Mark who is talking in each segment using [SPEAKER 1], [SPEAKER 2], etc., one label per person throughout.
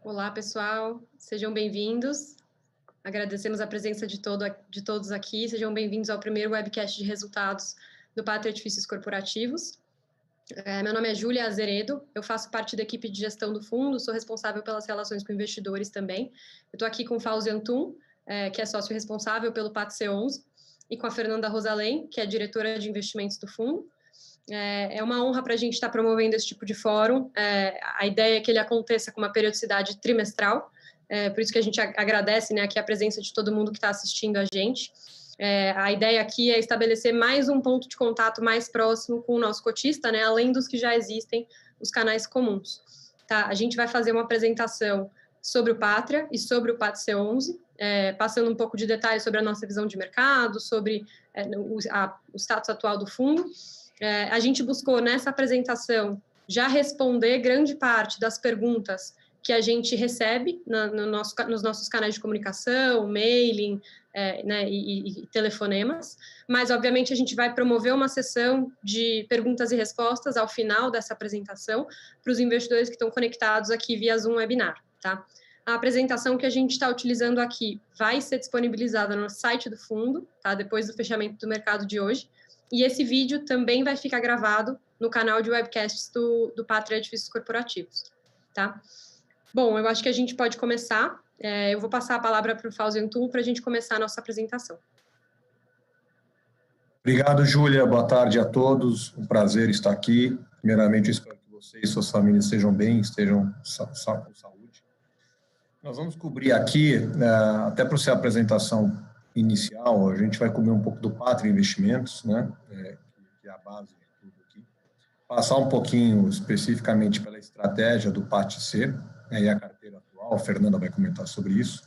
[SPEAKER 1] Olá, pessoal, sejam bem-vindos. Agradecemos a presença de todos aqui. Sejam bem-vindos ao primeiro webcast de resultados do Pátria Edifícios Corporativos. Meu nome é Júlia Azeredo, eu faço parte da equipe de gestão do fundo, sou responsável pelas relações com investidores também. Eu estou aqui com o Fauzi Antum, que é sócio responsável pelo PAT C11, e com a Fernanda Rosalém, que é diretora de investimentos do fundo. É uma honra para a gente estar promovendo esse tipo de fórum. A ideia é que ele aconteça com uma periodicidade trimestral, por isso que a gente agradece, né, aqui a presença de todo mundo que está assistindo a gente. A ideia aqui é estabelecer mais um ponto de contato mais próximo com o nosso cotista, né, além dos que já existem, os canais comuns. Tá? A gente vai fazer uma apresentação sobre o Pátria e sobre o PAT C11, passando um pouco de detalhes sobre a nossa visão de mercado, sobre o status atual do fundo. A gente buscou, nessa apresentação, já responder grande parte das perguntas que a gente recebe nos nossos canais de comunicação, mailing, né, e telefonemas, mas, obviamente, a gente vai promover uma sessão de perguntas e respostas ao final dessa apresentação para os investidores que estão conectados aqui via Zoom Webinar, tá? A apresentação que a gente está utilizando aqui vai ser disponibilizada no site do fundo, tá? Depois do fechamento do mercado de hoje. E esse vídeo também vai ficar gravado no canal de webcasts do Pátria Edifícios Corporativos, tá? Bom, eu acho que a gente pode começar. Eu vou passar a palavra para o Fauzi Antum para a gente começar a nossa apresentação.
[SPEAKER 2] Obrigado, Júlia. Boa tarde a todos. Um prazer estar aqui. Primeiramente, eu espero que vocês e suas famílias estejam bem, estejam com saúde. Nós vamos cobrir aqui, até para ser a apresentação inicial, a gente vai cobrir um pouco do Pátria Investimentos, né, que é a base de tudo aqui. Passar um pouquinho especificamente pela estratégia do PAT-C, e a carteira atual, a Fernanda vai comentar sobre isso.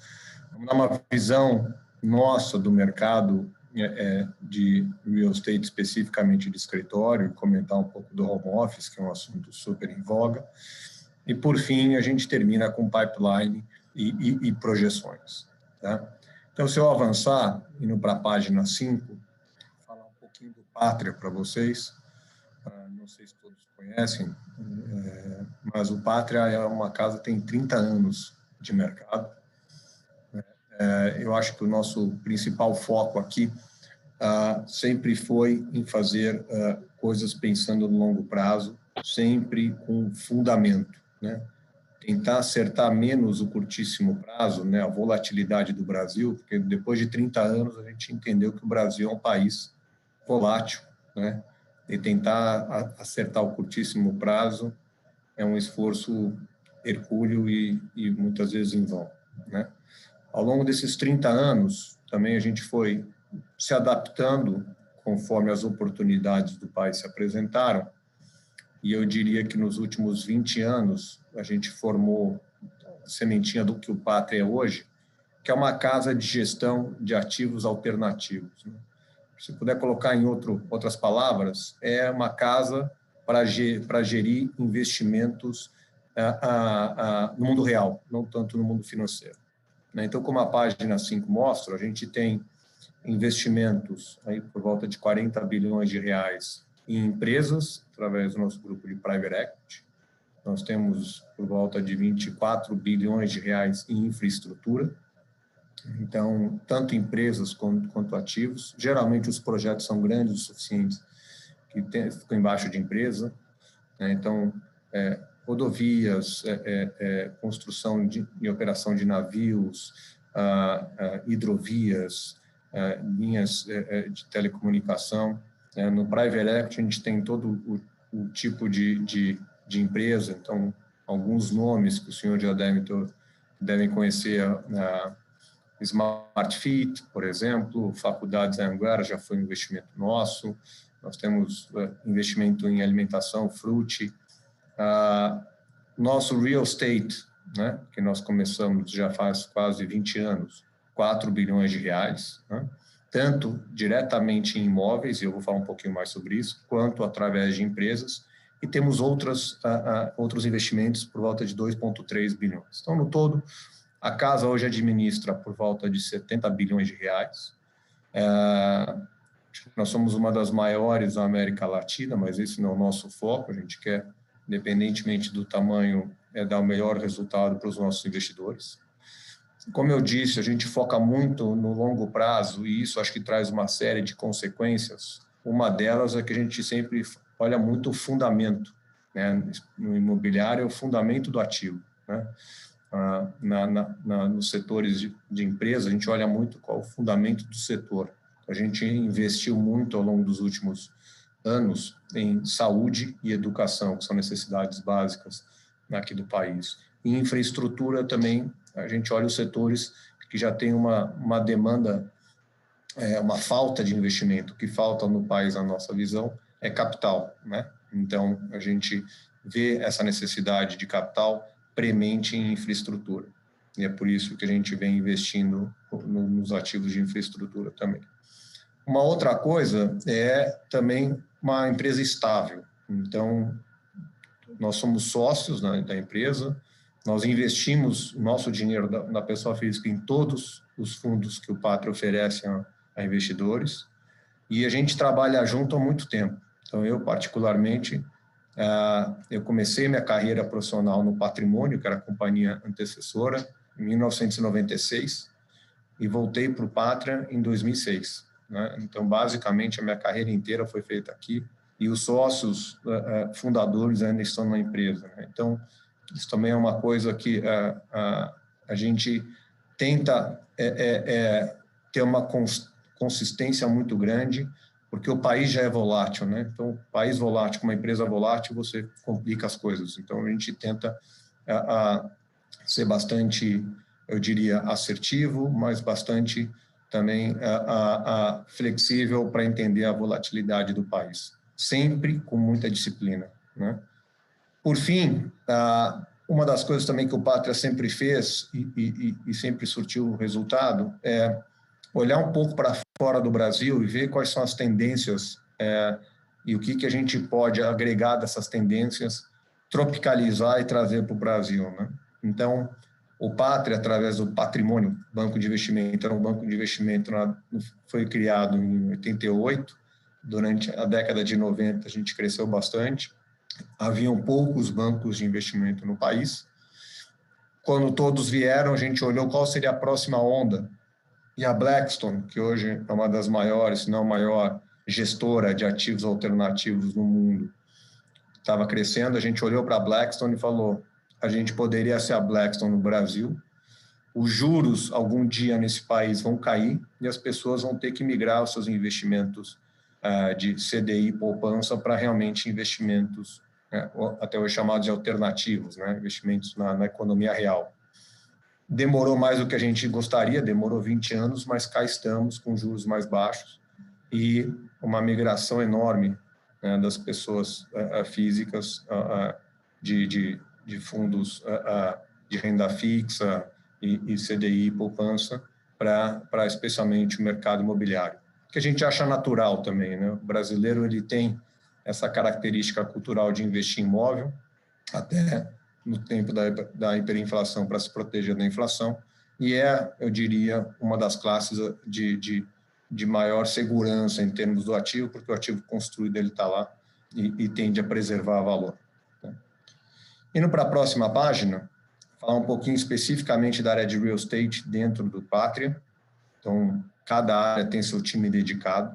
[SPEAKER 2] Vamos dar uma visão nossa do mercado de real estate, especificamente de escritório, e comentar um pouco do home office, que é um assunto super em voga. E, por fim, a gente termina com pipeline e projeções. Tá? Então, se eu avançar, indo para a página 5, falar um pouquinho do Pátria para vocês. Não sei se todos conhecem, mas o Pátria é uma casa que tem 30 anos de mercado. Eu acho que o nosso principal foco aqui sempre foi em fazer coisas pensando no longo prazo, sempre com fundamento, né? Tentar acertar menos o curtíssimo prazo, né, a volatilidade do Brasil, porque depois de 30 anos a gente entendeu que o Brasil é um país volátil, né? E tentar acertar o curtíssimo prazo é um esforço hercúleo e muitas vezes em vão, né? Ao longo desses 30 anos, também a gente foi se adaptando conforme as oportunidades do país se apresentaram, e eu diria que nos últimos 20 anos a gente formou a sementinha do que o Pátria é hoje, que é uma casa de gestão de ativos alternativos, né? Se puder colocar em outras palavras, é uma casa para gerir investimentos no mundo real, não tanto no mundo financeiro. Então, como a página 5 mostra, a gente tem investimentos aí por volta de 40 bilhões de reais em empresas, através do nosso grupo de Private Equity. Nós temos por volta de 24 bilhões de reais em infraestrutura. Então, tanto empresas quanto ativos. Geralmente, os projetos são grandes o suficiente que ficam embaixo de empresa. Então, rodovias, construção e operação de navios, hidrovias, linhas de telecomunicação. No Private Equity, a gente tem todo o tipo de empresa. Então, alguns nomes que o senhor já devem conhecer, Smart Fit, por exemplo, Faculdades Anhanguera já foi um investimento nosso. Nós temos investimento em alimentação, Frutti. Nosso real estate, né, que nós começamos já faz quase 20 anos, 4 bilhões de reais, né, tanto diretamente em imóveis, e eu vou falar um pouquinho mais sobre isso, quanto através de empresas, e temos outros investimentos por volta de 2,3 bilhões. Então, no todo, a casa hoje administra por volta de 70 bilhões de reais. Nós somos uma das maiores da América Latina, mas esse não é o nosso foco. A gente quer, independentemente do tamanho, dar o melhor resultado para os nossos investidores. Como eu disse, a gente foca muito no longo prazo e isso acho que traz uma série de consequências. Uma delas é que a gente sempre olha muito o fundamento, né? No imobiliário é o fundamento do ativo, né? Nos setores de empresa, a gente olha muito qual é o fundamento do setor. A gente investiu muito ao longo dos últimos anos em saúde e educação, que são necessidades básicas aqui do país. E infraestrutura também, a gente olha os setores que já têm uma demanda, uma falta de investimento. O que falta no país, na nossa visão, é capital, né? Então, a gente vê essa necessidade de capital premente em infraestrutura. E é por isso que a gente vem investindo nos ativos de infraestrutura também. Uma outra coisa é também uma empresa estável. Então, nós somos sócios da empresa, nós investimos o nosso dinheiro da pessoa física em todos os fundos que o Patria oferece a investidores, e a gente trabalha junto há muito tempo. Então, eu, particularmente, eu comecei minha carreira profissional no Patrimônio, que era a companhia antecessora, em 1996, e voltei para o Patria em 2006. Né? Então, basicamente, a minha carreira inteira foi feita aqui, e os sócios fundadores ainda estão na empresa. Né? Então, isso também é uma coisa que a gente tenta ter uma consistência muito grande, porque o país já é volátil, né? Então, país volátil, com uma empresa volátil, você complica as coisas. Então, a gente tenta ser bastante, eu diria, assertivo, mas bastante também flexível para entender a volatilidade do país. Sempre com muita disciplina, né? Por fim, uma das coisas também que o Patria sempre fez e sempre surtiu resultado é olhar um pouco para fora do Brasil e ver quais são as tendências e o que a gente pode agregar dessas tendências, tropicalizar e trazer para o Brasil, né? Então, o Patria, através do Patrimônio, banco de investimento, era um banco de investimento, foi criado em 88, durante a década de 90 a gente cresceu bastante, haviam poucos bancos de investimento no país. Quando todos vieram, a gente olhou qual seria a próxima onda, e a Blackstone, que hoje é uma das maiores, se não a maior gestora de ativos alternativos no mundo, estava crescendo, a gente olhou para a Blackstone e falou, a gente poderia ser a Blackstone no Brasil, os juros algum dia nesse país vão cair e as pessoas vão ter que migrar os seus investimentos de CDI e poupança para realmente investimentos, até hoje chamados de alternativos, né? Investimentos na economia real. Demorou mais do que a gente gostaria, demorou 20 anos, mas cá estamos com juros mais baixos e uma migração enorme, né, das pessoas físicas de fundos de renda fixa e CDI e poupança para especialmente o mercado imobiliário, que a gente acha natural também, né? O brasileiro ele tem essa característica cultural de investir em imóvel, até no tempo da hiperinflação, para se proteger da inflação, e eu diria, uma das classes de maior segurança em termos do ativo, porque o ativo construído ele está lá e tende a preservar valor. Indo para a próxima página, falar um pouquinho especificamente da área de real estate dentro do Patria. Então, cada área tem seu time dedicado.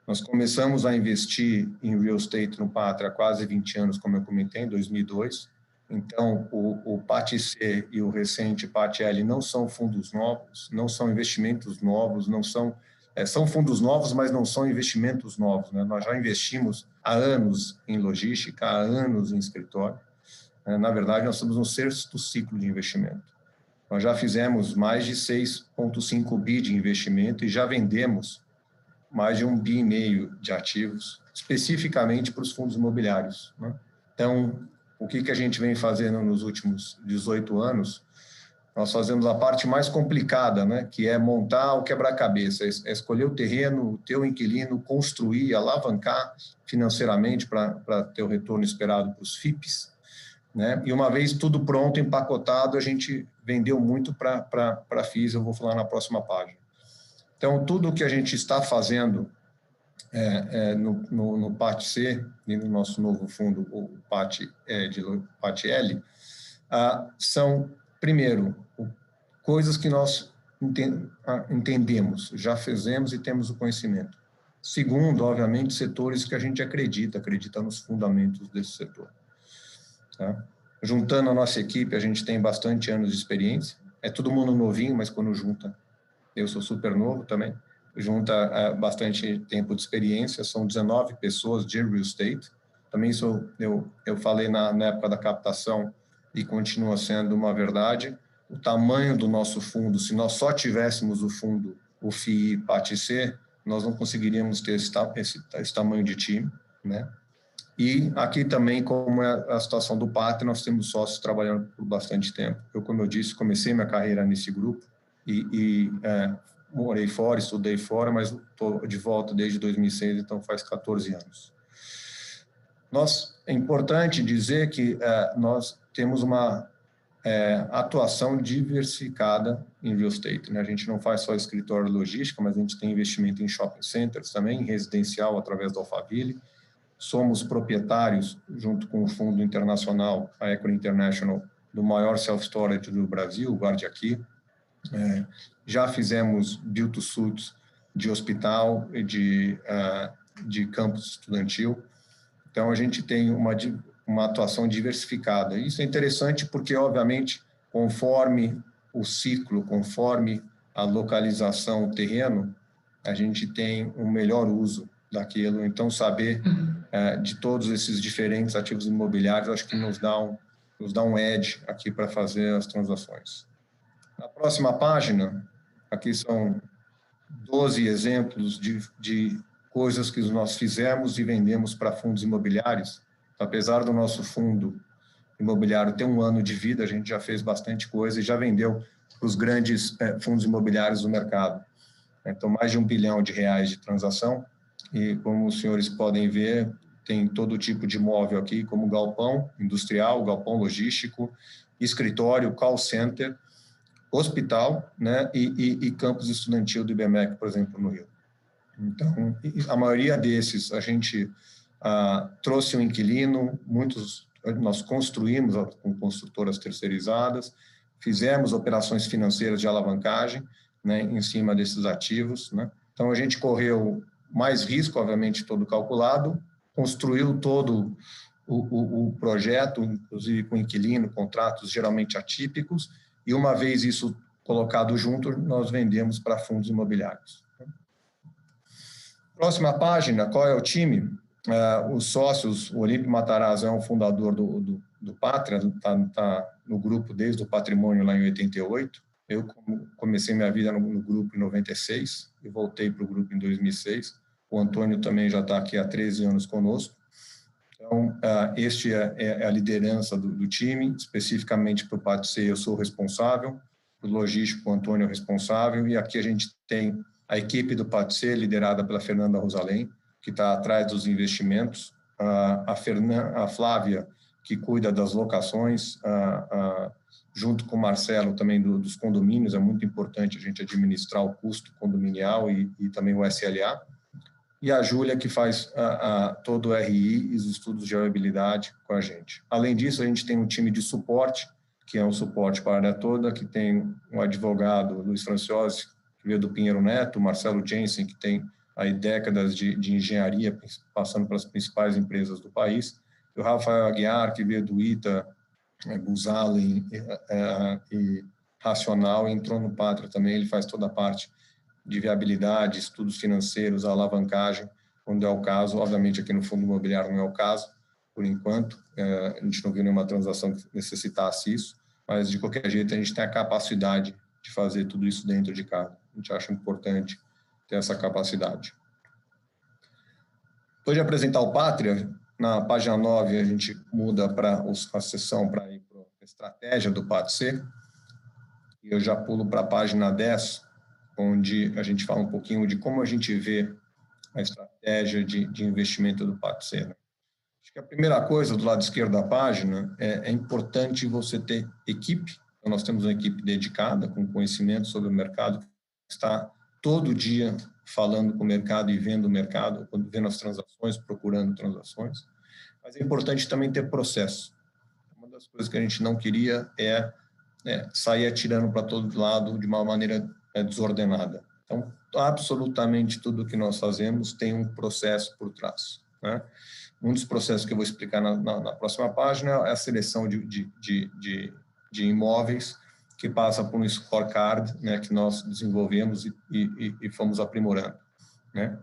[SPEAKER 2] Nós começamos a investir em real estate no Patria há quase 20 anos, como eu comentei, em 2002. Então, o PAT-C e o recente PAT-L não são fundos novos, não são investimentos novos, não são... são fundos novos, mas não são investimentos novos, né? Nós já investimos há anos em logística, há anos em escritório. Na verdade, nós estamos no 6º ciclo de investimento. Nós já fizemos mais de 6,5 bi de investimento e já vendemos mais de 1,5 bi de ativos, especificamente para os fundos imobiliários, né? Então, o que a gente vem fazendo nos últimos 18 anos? Nós fazemos a parte mais complicada, né? Que é montar o quebra-cabeça, é escolher o terreno, o teu inquilino, construir, alavancar financeiramente para ter o retorno esperado para os FIPs, né? E uma vez tudo pronto, empacotado, a gente vendeu muito para FIIs, eu vou falar na próxima página. Então, tudo o que a gente está fazendo no PAT-C e no nosso novo fundo, o PAT-L, são, primeiro, coisas que nós entendemos, já fizemos e temos o conhecimento. Segundo, obviamente, setores que a gente acredita nos fundamentos desse setor. Tá? Juntando a nossa equipe, a gente tem bastante anos de experiência. É todo mundo novinho, mas quando junta, eu sou super novo também, junta bastante tempo de experiência, são 19 pessoas de real estate. Também eu falei na época da captação, e continua sendo uma verdade, o tamanho do nosso fundo, se nós só tivéssemos o fundo, o FII PATC, nós não conseguiríamos ter esse tamanho de time, né? E aqui também, como é a situação do Pátria, nós temos sócios trabalhando por bastante tempo. Eu, como eu disse, comecei minha carreira nesse grupo e morei fora, estudei fora, mas estou de volta desde 2006, então faz 14 anos. É importante dizer que nós temos uma atuação diversificada em real estate, né? A gente não faz só escritório logística, mas a gente tem investimento em shopping centers também, em residencial através da Alphaville. Somos proprietários, junto com o fundo internacional, a Equity International, do maior self-storage do Brasil, o Guarde Aqui. Já fizemos build-to-suits de hospital e de campus estudantil. Então, a gente tem uma atuação diversificada. Isso é interessante porque, obviamente, conforme o ciclo, conforme a localização, o terreno, a gente tem um melhor uso daquilo. Então, saber de todos esses diferentes ativos imobiliários, acho que nos dá um edge aqui para fazer as transações. Na próxima página, aqui são 12 exemplos de coisas que nós fizemos e vendemos para fundos imobiliários. Apesar do nosso fundo imobiliário ter 1 ano de vida, a gente já fez bastante coisa e já vendeu para os grandes fundos imobiliários do mercado. Então, mais de R$1 bilhão de transação. E, como os senhores podem ver, tem todo tipo de imóvel aqui, como galpão industrial, galpão logístico, escritório, call center, hospital, né, e campus estudantil do IBMEC, por exemplo, no Rio. Então, a maioria desses, a gente trouxe um inquilino, muitos nós construímos com construtoras terceirizadas, fizemos operações financeiras de alavancagem, né, em cima desses ativos, né. Então, a gente correu mais risco, obviamente, todo calculado, construiu todo o projeto, inclusive com inquilino, contratos geralmente atípicos, e uma vez isso colocado junto, nós vendemos para fundos imobiliários. Próxima página, qual é o time? Os sócios, o Olímpio Matarazzo é um fundador do Pátria, está no grupo desde o patrimônio lá em 88. Eu comecei minha vida no grupo em 96 e voltei para o grupo em 2006. O Antônio também já está aqui há 13 anos conosco. Então, este é a liderança do time, especificamente para o PATC eu sou responsável, o logístico o Antônio é responsável, e aqui a gente tem a equipe do PATC, liderada pela Fernanda Rosalém, que está atrás dos investimentos, a Flávia, que cuida das locações, junto com o Marcelo também dos condomínios, é muito importante a gente administrar o custo condominial e também o SLA, e a Júlia, que faz todo o RI e os estudos de viabilidade com a gente. Além disso, a gente tem um time de suporte, que é um suporte para a área toda, que tem um advogado, Luiz Franciosi, que veio do Pinheiro Neto, o Marcelo Jensen, que tem aí décadas de engenharia, passando pelas principais empresas do país, e o Rafael Aguiar, que veio do ITA, Buzalen e Racional, entrou no Pátria também, ele faz toda a parte de viabilidade, estudos financeiros, alavancagem, quando é o caso. Obviamente, aqui no fundo imobiliário não é o caso, por enquanto. A gente não viu nenhuma transação que necessitasse isso, mas, de qualquer jeito, a gente tem a capacidade de fazer tudo isso dentro de casa. A gente acha importante ter essa capacidade. Depois de apresentar o Pátria, na página 9, a gente muda para a seção para ir para a estratégia do PATC. E eu já pulo para a página 10, onde a gente fala um pouquinho de como a gente vê a estratégia de investimento do PATC. Né? Acho que a primeira coisa, do lado esquerdo da página, é importante você ter equipe. Então, nós temos uma equipe dedicada, com conhecimento sobre o mercado, que está todo dia falando com o mercado e vendo o mercado, vendo as transações, procurando transações. Mas é importante também ter processo. das coisas que a gente não queria é sair atirando para todo lado de uma maneira desordenada. Então, absolutamente tudo que nós fazemos tem um processo por trás, né? Um dos processos que eu vou explicar na próxima página é a seleção de imóveis, que passa por um scorecard, né, que nós desenvolvemos e fomos aprimorando, né?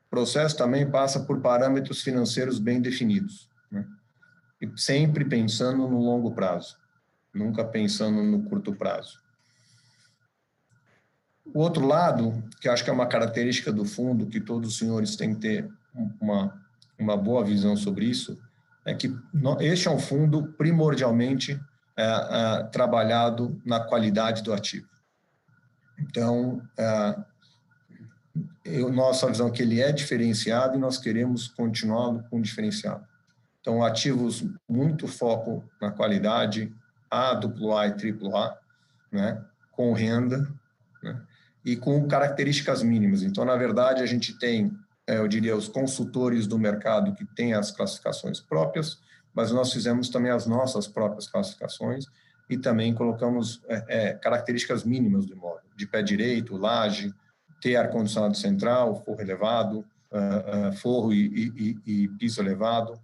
[SPEAKER 2] O processo também passa por parâmetros financeiros bem definidos, né? E sempre pensando no longo prazo, nunca pensando no curto prazo. O outro lado, que acho que é uma característica do fundo, que todos os senhores têm que ter uma boa visão sobre isso, é que este é um fundo primordialmente trabalhado na qualidade do ativo. Então, nossa visão é que ele é diferenciado e nós queremos continuá-lo com diferenciado. Então, ativos muito foco na qualidade, A, AA e AAA, né, com renda, né, e com características mínimas. Então, na verdade, a gente tem, eu diria, os consultores do mercado que têm as classificações próprias, mas nós fizemos também as nossas próprias classificações e também colocamos características mínimas do imóvel, de pé direito, laje, ter ar-condicionado central, forro elevado, forro e piso elevado,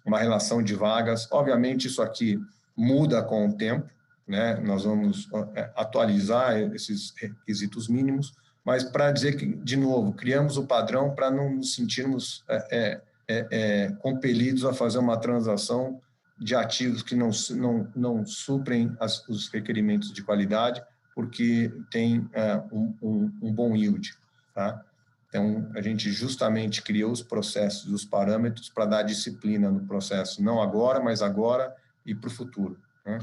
[SPEAKER 2] uma relação de vagas. Obviamente, isso aqui muda com o tempo, né? Nós vamos atualizar esses requisitos mínimos, mas para dizer que, de novo, criamos o padrão para não nos sentirmos compelidos a fazer uma transação de ativos que não suprem os requerimentos de qualidade, porque tem um bom yield, tá? Então, a gente justamente criou os processos, os parâmetros para dar disciplina no processo, não agora, mas agora e para o futuro, né?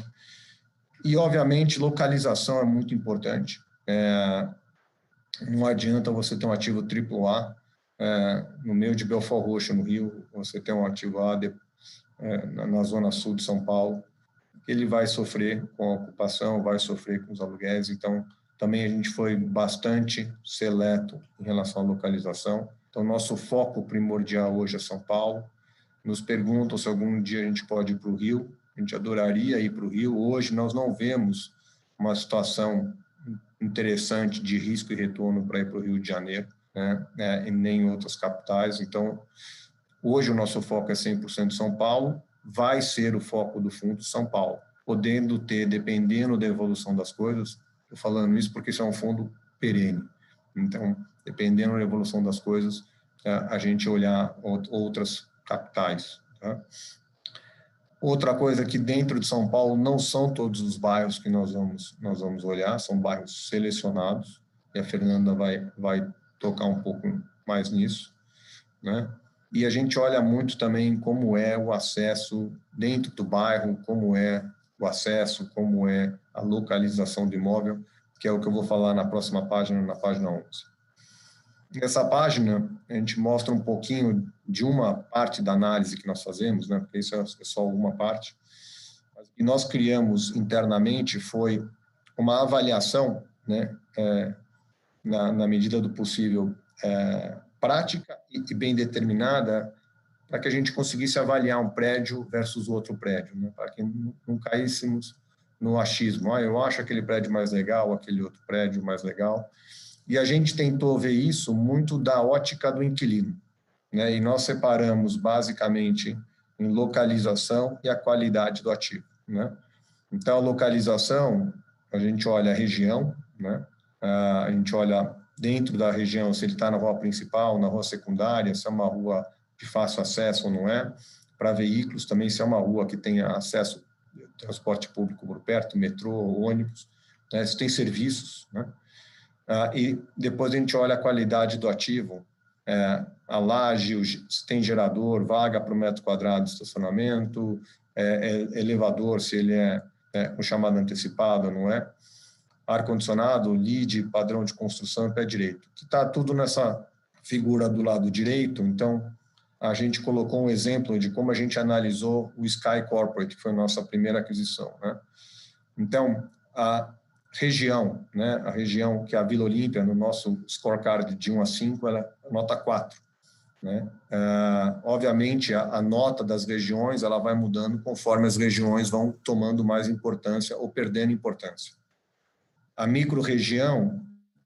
[SPEAKER 2] E, obviamente, localização é muito importante. Não adianta você ter um ativo AAA no meio de Belfort Roxo, no Rio, você ter um ativo A na zona sul de São Paulo, ele vai sofrer com a ocupação, vai sofrer com os aluguéis. Então, também a gente foi bastante seleto em relação à localização. Então, nosso foco primordial hoje é São Paulo. Nos perguntam se algum dia a gente pode ir para o Rio. A gente adoraria ir para o Rio. Hoje, nós não vemos uma situação interessante de risco e retorno para ir para o Rio de Janeiro, né? E nem em outras capitais. Então, hoje o nosso foco é 100% São Paulo. Vai ser o foco do fundo São Paulo, podendo ter, dependendo da evolução das coisas, estou falando isso porque isso é um fundo perene. Então, dependendo da evolução das coisas, a gente olhar outras capitais, tá? Outra coisa que dentro de São Paulo não são todos os bairros que nós vamos olhar, são bairros selecionados, e a Fernanda vai tocar um pouco mais nisso, né? E a gente olha muito também como é o acesso dentro do bairro, como é o acesso, como é a localização do imóvel, que é o que eu vou falar na próxima página, na página 11. Nessa página, a gente mostra um pouquinho de uma parte da análise que nós fazemos, né? Porque isso é só uma parte. O que nós criamos internamente foi uma avaliação, né? Na medida do possível, prática e bem determinada, para que a gente conseguisse avaliar um prédio versus outro prédio, né? Para que não caíssemos no achismo. Eu acho aquele prédio mais legal, aquele outro prédio mais legal. E a gente tentou ver isso muito da ótica do inquilino, né? E nós separamos basicamente em localização e a qualidade do ativo, né? Então, a localização, a gente olha a região, né? A gente olha dentro da região se ele está na rua principal, na rua secundária, se é uma rua de fácil acesso ou não é. Para veículos também, se é uma rua que tem acesso ao transporte público por perto, metrô, ônibus, né? Se tem serviços, né? E depois a gente olha a qualidade do ativo, a laje, se tem gerador, vaga para o metro quadrado de estacionamento, elevador, se ele é o chamado antecipado ou não é, ar-condicionado, LEED, padrão de construção e pé direito, que está tudo nessa figura do lado direito. Então, a gente colocou um exemplo de como a gente analisou o Sky Corporate, que foi a nossa primeira aquisição, né? Então, a região, né? A região que é a Vila Olímpia, no nosso scorecard de 1 a 5, ela é nota 4. né? Obviamente, a nota das regiões ela vai mudando conforme as regiões vão tomando mais importância ou perdendo importância. A micro-região,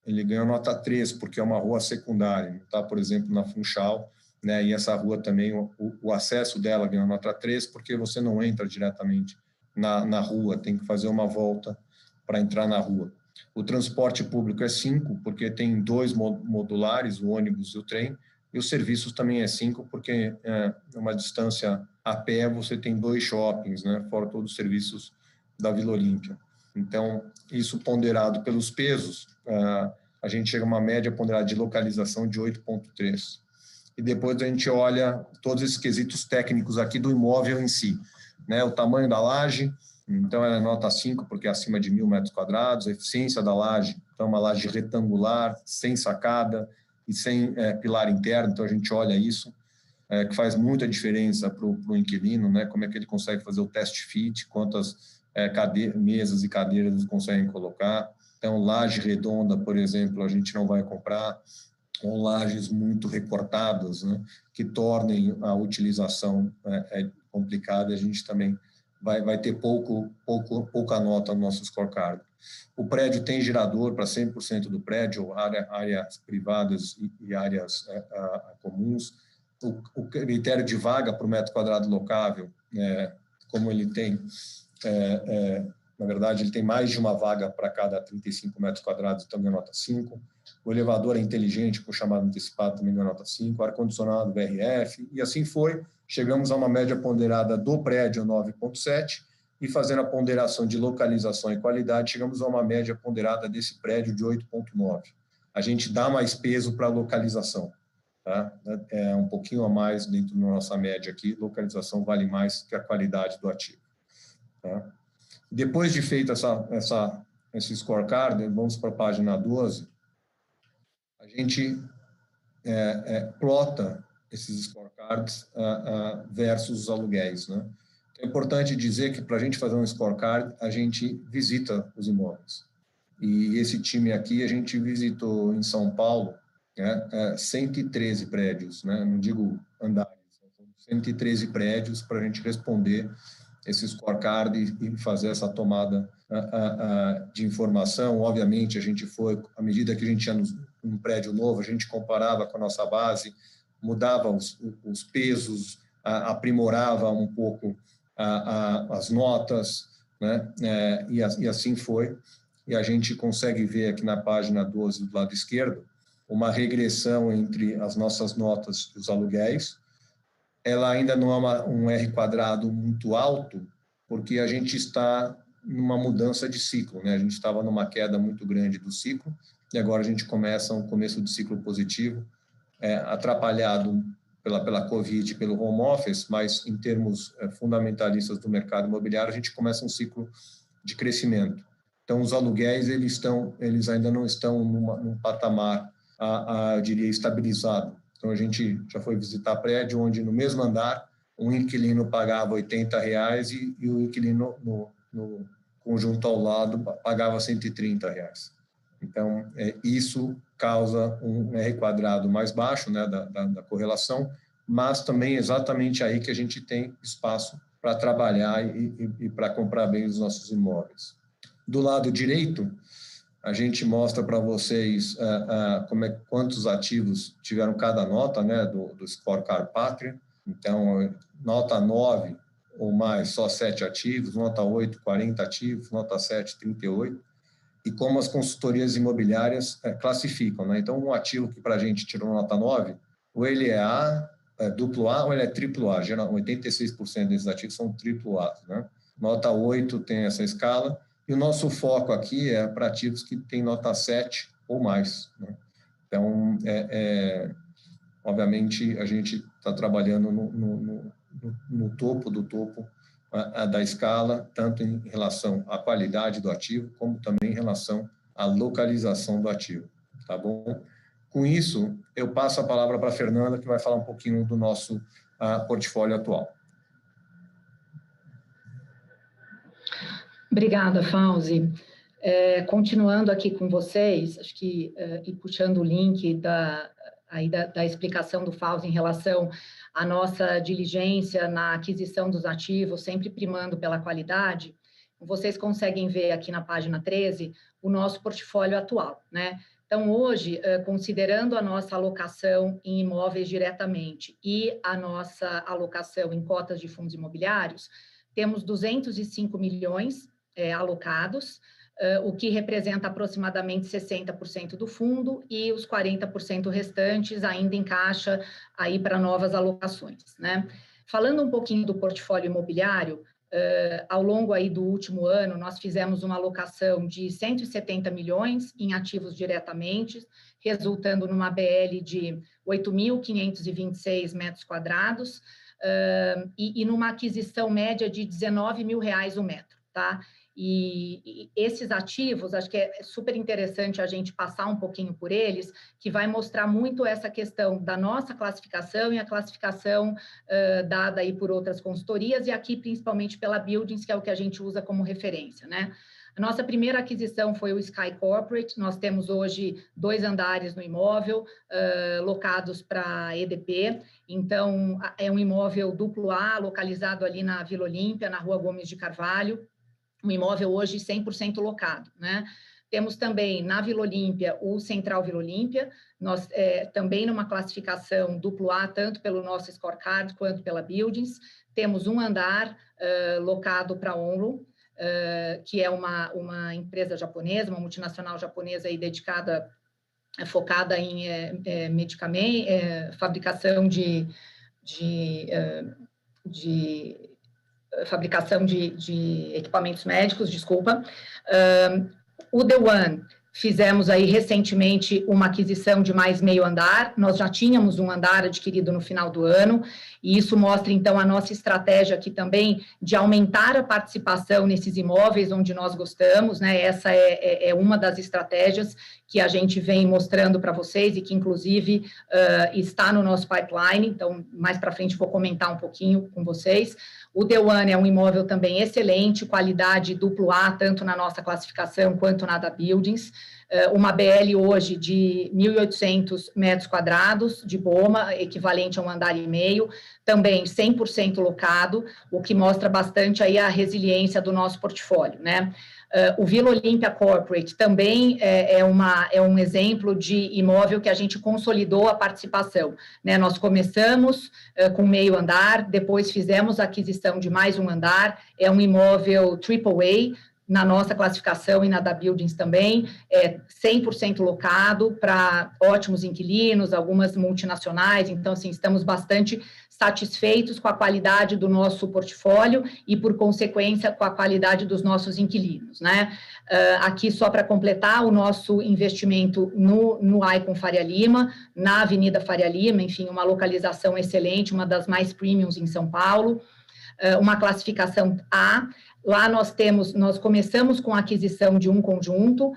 [SPEAKER 2] ele ganhou nota 3, porque é uma rua secundária, está, por exemplo, na Funchal, né? E essa rua também, o acesso dela ganhou nota 3, porque você não entra diretamente na rua, tem que fazer uma volta para entrar na rua. O transporte público é 5, porque tem 2 modulares, o ônibus e o trem, e os serviços também é 5, porque é uma distância a pé, você tem 2 shoppings, né? Fora todos os serviços da Vila Olímpia. Então, isso ponderado pelos pesos, a gente chega a uma média ponderada de localização de 8,3. E depois a gente olha todos esses quesitos técnicos aqui do imóvel em si, né? O tamanho da laje, então ela é nota 5, porque é acima de 1.000 metros quadrados, a eficiência da laje, então uma laje retangular, sem sacada e sem pilar interno, então a gente olha isso, que faz muita diferença para o inquilino, né? Como é que ele consegue fazer o test fit, quantas mesas e cadeiras eles conseguem colocar. Então, laje redonda, por exemplo, a gente não vai comprar, ou lajes muito recortadas, né, que tornem a utilização complicada, a gente também vai ter pouca nota no nosso scorecard. O prédio tem gerador para 100% do prédio, áreas privadas e áreas comuns. O critério de vaga para o metro quadrado locável, como ele tem, na verdade, ele tem mais de uma vaga para cada 35 metros quadrados, então ganha nota 5. O elevador é inteligente, com chamado antecipado, também ganha nota 5. Ar-condicionado, VRF, e assim foi. Chegamos a uma média ponderada do prédio 9,7, e fazendo a ponderação de localização e qualidade, chegamos a uma média ponderada desse prédio de 8,9. A gente dá mais peso para a localização. Tá? É um pouquinho a mais dentro da nossa média aqui, localização vale mais que a qualidade do ativo. Tá? Depois de feito esse scorecard, vamos para a página 12, a gente plota esses scorecards versus os aluguéis, né? É importante dizer que para a gente fazer um scorecard, a gente visita os imóveis. E esse time aqui, a gente visitou em São Paulo, 113 prédios, né? Não digo andares, 113 prédios para a gente responder esse scorecard e fazer essa tomada de informação. Obviamente, a gente foi, à medida que a gente ia num prédio novo, a gente comparava com a nossa base, mudava os pesos, aprimorava um pouco as notas, né? E assim foi. E a gente consegue ver aqui na página 12, do lado esquerdo, uma regressão entre as nossas notas e os aluguéis. Ela ainda não é um R quadrado muito alto, porque a gente está numa mudança de ciclo, né? A gente estava numa queda muito grande do ciclo, e agora a gente começa um começo de ciclo positivo, atrapalhado pela Covid, pelo home office, mas em termos fundamentalistas do mercado imobiliário, a gente começa um ciclo de crescimento. Então, os aluguéis, eles ainda não estão num patamar, eu diria, estabilizado. Então, a gente já foi visitar prédio onde, no mesmo andar, um inquilino pagava R$80 e o inquilino no conjunto ao lado pagava R$130. Então, isso causa um R quadrado mais baixo, né, da correlação, mas também exatamente aí que a gente tem espaço para trabalhar e para comprar bem os nossos imóveis. Do lado direito, a gente mostra para vocês quantos ativos tiveram cada nota, né, do Scorecard Pátria. Então, nota 9 ou mais, só 7 ativos, nota 8, 40 ativos, nota 7, 38. E como as consultorias imobiliárias classificam, né? Então, um ativo que para a gente tirou nota 9, ou ele é A, duplo A, ou ele é triplo A. 86% desses ativos são triplo A, né? Nota 8 tem essa escala. E o nosso foco aqui é para ativos que têm nota 7 ou mais, né? Então, obviamente, a gente está trabalhando no topo do topo da escala, tanto em relação à qualidade do ativo, como também em relação à localização do ativo, tá bom? Com isso, eu passo a palavra para a Fernanda, que vai falar um pouquinho do nosso portfólio atual.
[SPEAKER 3] Obrigada, Fauzi. Continuando aqui com vocês, acho que e puxando o link aí da explicação do Fauzi em relação à nossa diligência na aquisição dos ativos, sempre primando pela qualidade, vocês conseguem ver aqui na página 13 o nosso portfólio atual, né? Então, hoje, considerando a nossa alocação em imóveis diretamente e a nossa alocação em cotas de fundos imobiliários, temos 205 milhões alocados, o que representa aproximadamente 60% do fundo, e os 40% restantes ainda em caixa aí para novas alocações, né? Falando um pouquinho do portfólio imobiliário, ao longo aí do último ano, nós fizemos uma alocação de 170 milhões em ativos diretamente, resultando numa BL de 8.526 metros quadrados, e numa aquisição média de R$19 mil o metro, tá? E esses ativos, acho que é super interessante a gente passar um pouquinho por eles, que vai mostrar muito essa questão da nossa classificação e a classificação dada aí por outras consultorias, e aqui principalmente pela Buildings, que é o que a gente usa como referência, né? A nossa primeira aquisição foi o Sky Corporate. Nós temos hoje 2 andares no imóvel, locados para EDP. Então, é um imóvel duplo A, localizado ali na Vila Olímpia, na Rua Gomes de Carvalho. Um imóvel hoje 100% locado, né? Temos também na Vila Olímpia o Central Vila Olímpia, nós também numa classificação duplo A, tanto pelo nosso scorecard quanto pela Buildings. Temos um andar locado para a Onro, que é uma empresa japonesa, uma multinacional japonesa aí dedicada, focada em medicamento, fabricação de fabricação de equipamentos médicos, desculpa. O The One, fizemos aí recentemente uma aquisição de mais meio andar, nós já tínhamos um andar adquirido no final do ano, e isso mostra, então, a nossa estratégia aqui também de aumentar a participação nesses imóveis onde nós gostamos, né? Essa é uma das estratégias que a gente vem mostrando para vocês e que, inclusive, está no nosso pipeline, então, mais para frente vou comentar um pouquinho com vocês. O The One é um imóvel também excelente, qualidade duplo A, tanto na nossa classificação quanto na da Buildings. Uma BL hoje de 1.800 metros quadrados de BOMA, equivalente a um andar e meio, também 100% locado, o que mostra bastante aí a resiliência do nosso portfólio, né? O Vila Olímpia Corporate também é um exemplo de imóvel que a gente consolidou a participação, né? Nós começamos com meio andar, depois fizemos a aquisição de mais um andar, é um imóvel AAA, na nossa classificação e na da Buildings também, 100% locado para ótimos inquilinos, algumas multinacionais, então, assim, estamos bastante satisfeitos com a qualidade do nosso portfólio e, por consequência, com a qualidade dos nossos inquilinos, né? Aqui, só para completar, o nosso investimento no Icon Faria Lima, na Avenida Faria Lima, enfim, uma localização excelente, uma das mais premiums em São Paulo, uma classificação A. Lá nós começamos com a aquisição de um conjunto,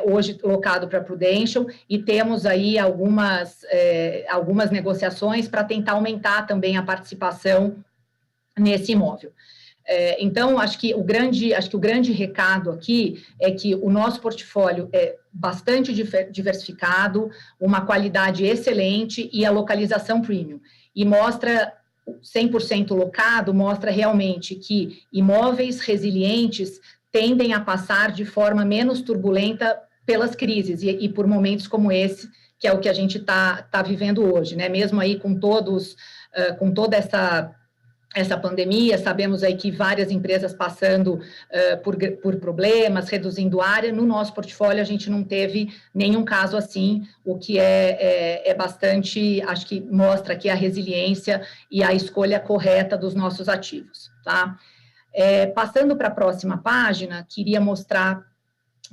[SPEAKER 3] hoje locado para Prudential, e temos aí algumas negociações para tentar aumentar também a participação nesse imóvel. Então, acho que o grande recado aqui é que o nosso portfólio é bastante diversificado, uma qualidade excelente e a localização premium, e mostra 100% locado, mostra realmente que imóveis resilientes tendem a passar de forma menos turbulenta pelas crises e por momentos como esse, que é o que a gente tá vivendo hoje, né? Mesmo aí com toda essa pandemia, sabemos aí que várias empresas passando por problemas, reduzindo área. No nosso portfólio, a gente não teve nenhum caso assim, o que é bastante, acho que mostra aqui a resiliência e a escolha correta dos nossos ativos, tá? Passando para a próxima página, queria mostrar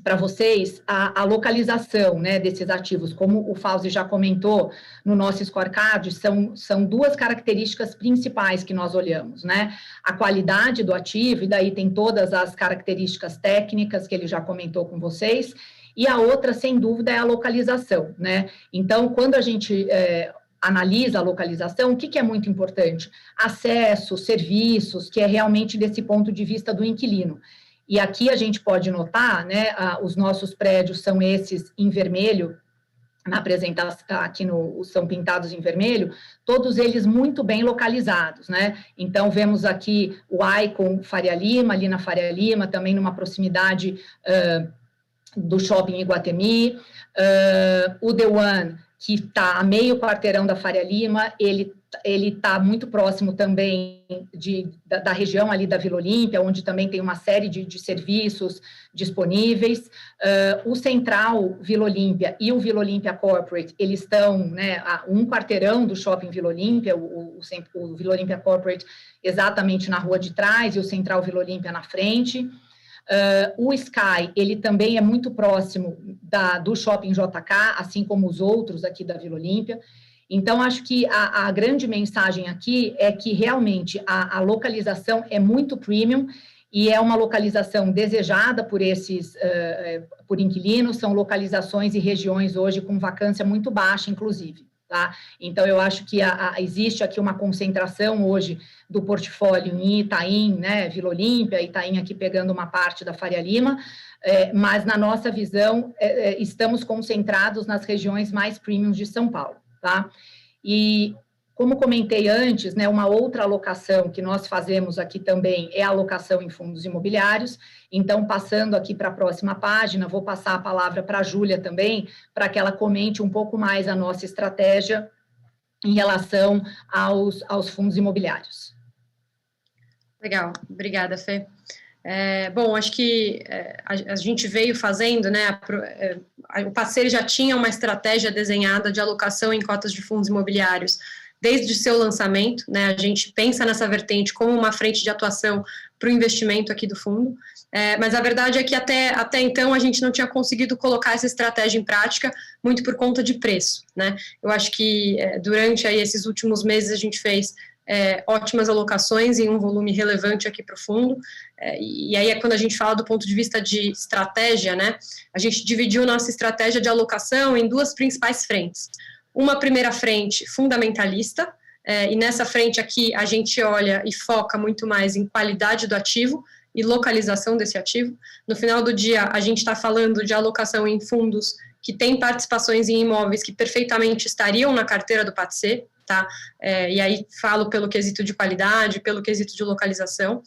[SPEAKER 3] para vocês a localização, né, desses ativos. Como o Fauzi já comentou, no nosso scorecard, são 2 características principais que nós olhamos, né? A qualidade do ativo, e daí tem todas as características técnicas que ele já comentou com vocês, e a outra, sem dúvida, é a localização, né? Então, quando a gente analisa a localização, o que é muito importante? Acesso, serviços, que é realmente desse ponto de vista do inquilino. E aqui a gente pode notar, né, os nossos prédios são esses em vermelho, na apresentação, aqui são pintados em vermelho, todos eles muito bem localizados, né? Então, vemos aqui o Icon Faria Lima, ali na Faria Lima, também numa proximidade do Shopping Iguatemi, o The One, que está a meio quarteirão da Faria Lima, ele está muito próximo também da região ali da Vila Olímpia, onde também tem uma série de serviços disponíveis. O Central Vila Olímpia e o Vila Olímpia Corporate, eles estão, né, a um quarteirão do Shopping Vila Olímpia, o Vila Olímpia Corporate exatamente na rua de trás e o Central Vila Olímpia na frente. O Sky, ele também é muito próximo do Shopping JK, assim como os outros aqui da Vila Olímpia. Então, acho que a grande mensagem aqui é que realmente a localização é muito premium e é uma localização desejada por inquilinos, são localizações e regiões hoje com vacância muito baixa, inclusive. Tá? Então, eu acho que existe aqui uma concentração hoje do portfólio em Itaim, né, Vila Olímpia, Itaim aqui pegando uma parte da Faria Lima, mas na nossa visão, estamos concentrados nas regiões mais premium de São Paulo. Tá? E, como comentei antes, né, uma outra alocação que nós fazemos aqui também é a alocação em fundos imobiliários. Então, passando aqui para a próxima página, vou passar a palavra para a Júlia também, para que ela comente um pouco mais a nossa estratégia em relação aos fundos imobiliários.
[SPEAKER 1] Legal, obrigada, Fê. Bom, acho que a gente veio fazendo, né, o parceiro já tinha uma estratégia desenhada de alocação em cotas de fundos imobiliários desde o seu lançamento, né, a gente pensa nessa vertente como uma frente de atuação para o investimento aqui do fundo, mas a verdade é que até então a gente não tinha conseguido colocar essa estratégia em prática, muito por conta de preço, né, eu acho que durante aí esses últimos meses a gente fez ótimas alocações em um volume relevante aqui para o fundo, e aí quando a gente fala do ponto de vista de estratégia, né, a gente dividiu nossa estratégia de alocação em duas principais frentes. Uma primeira frente fundamentalista, e nessa frente aqui a gente olha e foca muito mais em qualidade do ativo e localização desse ativo. No final do dia, a gente está falando de alocação em fundos que têm participações em imóveis que perfeitamente estariam na carteira do PATC, tá? E aí falo pelo quesito de qualidade, pelo quesito de localização.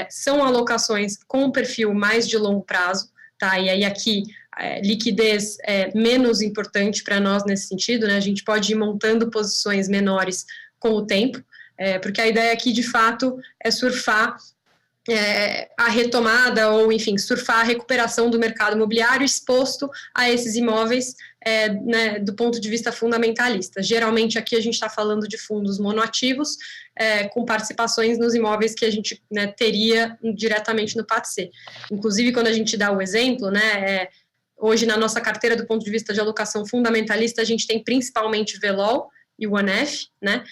[SPEAKER 1] São alocações com um perfil mais de longo prazo, tá? E aí aqui liquidez é menos importante para nós nesse sentido, né? A gente pode ir montando posições menores com o tempo, porque a ideia aqui de fato é surfar a retomada ou, enfim, surfar a recuperação do mercado imobiliário exposto a esses imóveis, né, do ponto de vista fundamentalista. Geralmente aqui a gente está falando de fundos monoativos, com participações nos imóveis que a gente, né, teria diretamente no PATC. Inclusive, quando a gente dá o exemplo, né, hoje na nossa carteira do ponto de vista de alocação fundamentalista, a gente tem principalmente VLOL e o OneF, né,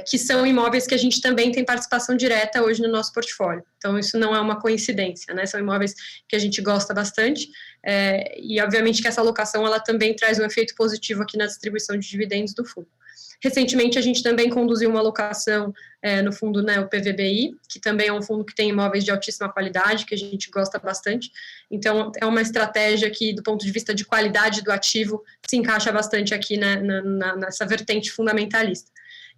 [SPEAKER 1] que são imóveis que a gente também tem participação direta hoje no nosso portfólio. Então, isso não é uma coincidência, né, são imóveis que a gente gosta bastante, e obviamente que essa alocação, ela também traz um efeito positivo aqui na distribuição de dividendos do fundo. Recentemente, a gente também conduziu uma alocação no fundo, né, o PVBI, que também é um fundo que tem imóveis de altíssima qualidade, que a gente gosta bastante. Então, é uma estratégia que, do ponto de vista de qualidade do ativo, se encaixa bastante aqui, né, nessa vertente fundamentalista.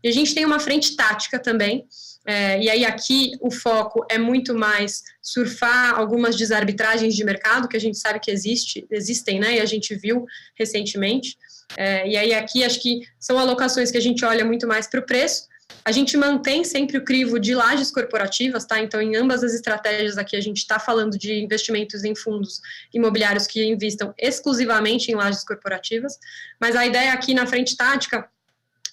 [SPEAKER 1] E a gente tem uma frente tática também, e aí aqui o foco é muito mais surfar algumas desarbitragens de mercado, que a gente sabe que existem, né, e a gente viu recentemente. E aí aqui acho que são alocações que a gente olha muito mais para o preço. A gente mantém sempre o crivo de lajes corporativas, tá? Então, em ambas as estratégias aqui, a gente está falando de investimentos em fundos imobiliários que investam exclusivamente em lajes corporativas, mas a ideia aqui na frente tática